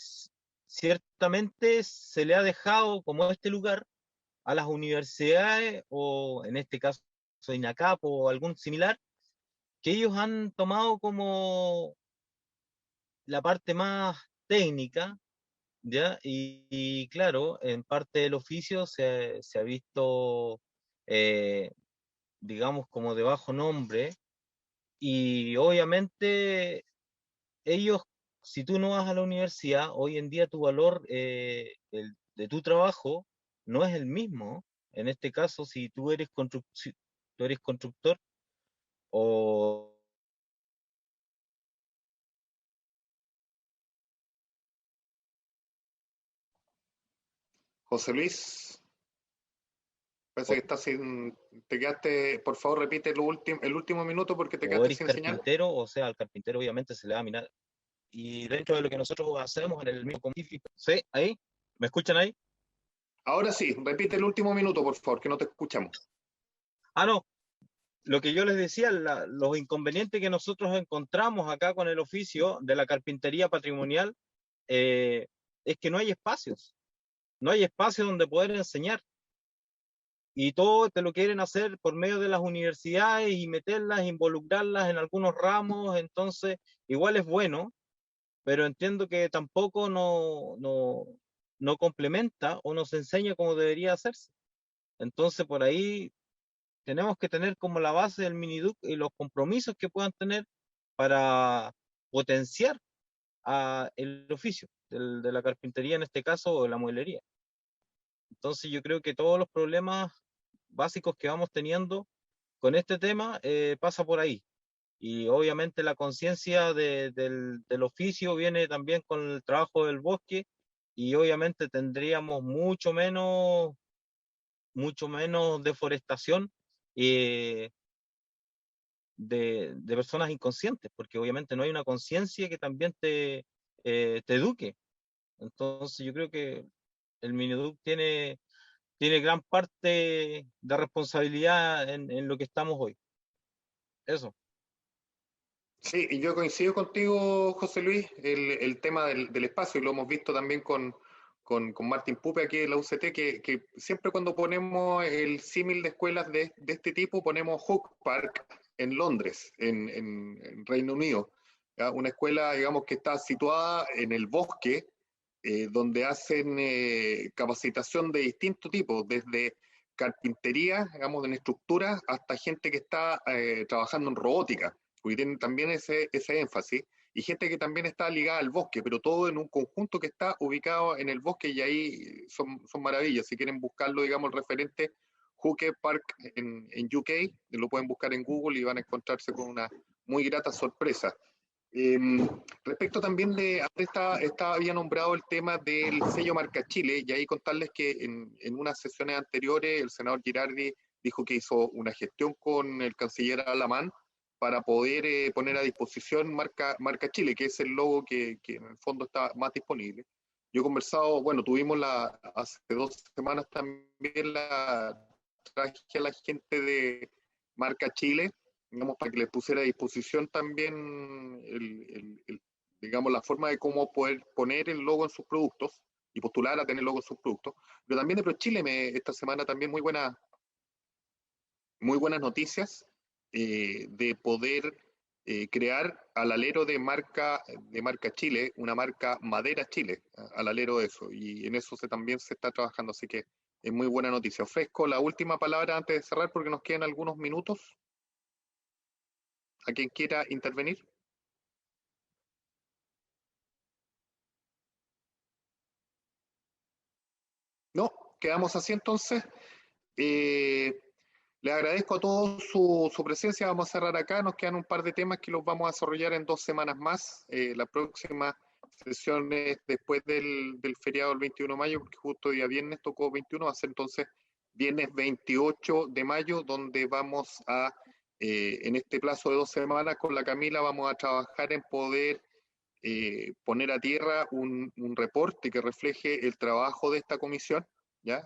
ciertamente se le ha dejado como este lugar a las universidades, o en este caso INACAP o algún similar, que ellos han tomado como la parte más técnica, ¿ya? Y claro, en parte del oficio se ha visto, digamos, como de bajo nombre, y obviamente ellos, si tú no vas a la universidad, hoy en día tu valor de tu trabajo no es el mismo. En este caso, si tú eres constructor o José Luis, parece que estás te quedaste, por favor repite el último minuto porque te o quedaste eres sin señal. carpintero, o sea, al carpintero obviamente se le va a mirar. Y dentro de lo que nosotros hacemos en el mismo científico, ¿sí? ¿Ahí? ¿Me escuchan ahí? Ahora sí, repite el último minuto, por favor, que no te escuchamos. No, lo que yo les decía, los inconvenientes que nosotros encontramos acá con el oficio de la carpintería patrimonial, es que no hay espacios donde poder enseñar. Y todo te lo quieren hacer por medio de las universidades y meterlas, involucrarlas en algunos ramos. Entonces igual es bueno, pero entiendo que tampoco no complementa o nos enseña como debería hacerse. Entonces por ahí tenemos que tener como la base del Miniduc y los compromisos que puedan tener para potenciar el oficio de la carpintería en este caso, o de la mueblería. Entonces yo creo que todos los problemas básicos que vamos teniendo con este tema pasa por ahí. Y obviamente la conciencia del oficio viene también con el trabajo del bosque, y obviamente tendríamos mucho menos deforestación de personas inconscientes, porque obviamente no hay una conciencia que también te eduque. Entonces yo creo que el Miniduc tiene gran parte de responsabilidad en lo que estamos hoy. Eso. Sí, y yo coincido contigo, José Luis, el tema del espacio, y lo hemos visto también con Martín Pupe aquí en la UCT, que siempre cuando ponemos el símil de escuelas de este tipo, ponemos Hook Park en Londres, en Reino Unido. ¿Ya? Una escuela, digamos, que está situada en el bosque, donde hacen capacitación de distintos tipos, desde carpintería, digamos, en estructuras, hasta gente que está trabajando en robótica, porque tienen también ese énfasis, y gente que también está ligada al bosque, pero todo en un conjunto que está ubicado en el bosque, y ahí son maravillas. Si quieren buscarlo, digamos, el referente Hooker Park en UK, lo pueden buscar en Google y van a encontrarse con una muy grata sorpresa. Respecto también de, había nombrado el tema del sello Marca Chile, y ahí contarles que en unas sesiones anteriores el senador Girardi dijo que hizo una gestión con el canciller Alamán para poder poner a disposición Marca Chile, que es el logo que en el fondo está más disponible. Yo he conversado, bueno, tuvimos hace 2 semanas también traje a la gente de Marca Chile, digamos, para que les pusiera a disposición también digamos, la forma de cómo poder poner el logo en sus productos y postular a tener logo en sus productos. Pero también de ProChile esta semana también muy buenas noticias de poder crear al alero de marca Chile, una marca Madera Chile, al alero de eso, y en eso también se está trabajando, así que es muy buena noticia. Ofrezco la última palabra antes de cerrar porque nos quedan algunos minutos. ¿A quien quiera intervenir? No, quedamos así entonces. Les agradezco a todos su presencia. Vamos a cerrar acá. Nos quedan un par de temas que los vamos a desarrollar en 2 semanas más. La próxima sesión es después del feriado del 21 de mayo, porque justo día viernes tocó 21, va a ser entonces viernes 28 de mayo, donde vamos a, en este plazo de 2 semanas, con la Camila vamos a trabajar en poder poner a tierra un reporte que refleje el trabajo de esta comisión, ¿ya?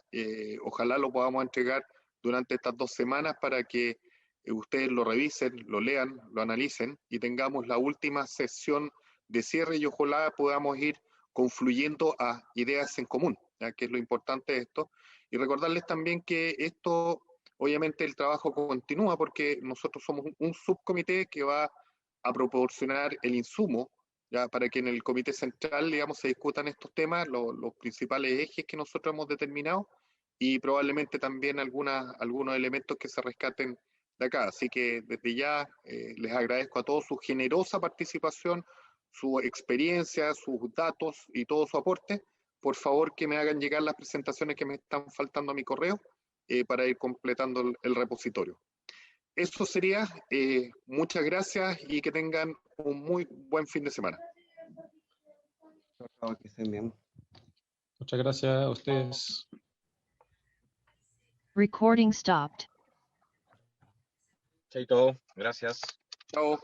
Ojalá lo podamos entregar durante estas 2 semanas para que ustedes lo revisen, lo lean, lo analicen y tengamos la última sesión de cierre y ojalá podamos ir confluyendo a ideas en común, ¿ya? Que es lo importante de esto. Y recordarles también que esto, obviamente el trabajo continúa porque nosotros somos un subcomité que va a proporcionar el insumo, ya, para que en el comité central, digamos, se discutan estos temas, los principales ejes que nosotros hemos determinado y probablemente también algunos elementos que se rescaten de acá. Así que desde ya les agradezco a todos su generosa participación, su experiencia, sus datos y todo su aporte. Por favor, que me hagan llegar las presentaciones que me están faltando a mi correo para ir completando el repositorio. Eso sería. Muchas gracias y que tengan un muy buen fin de semana. Que estén bien. Muchas gracias a ustedes. Recording stopped. Chaito, gracias. Chao.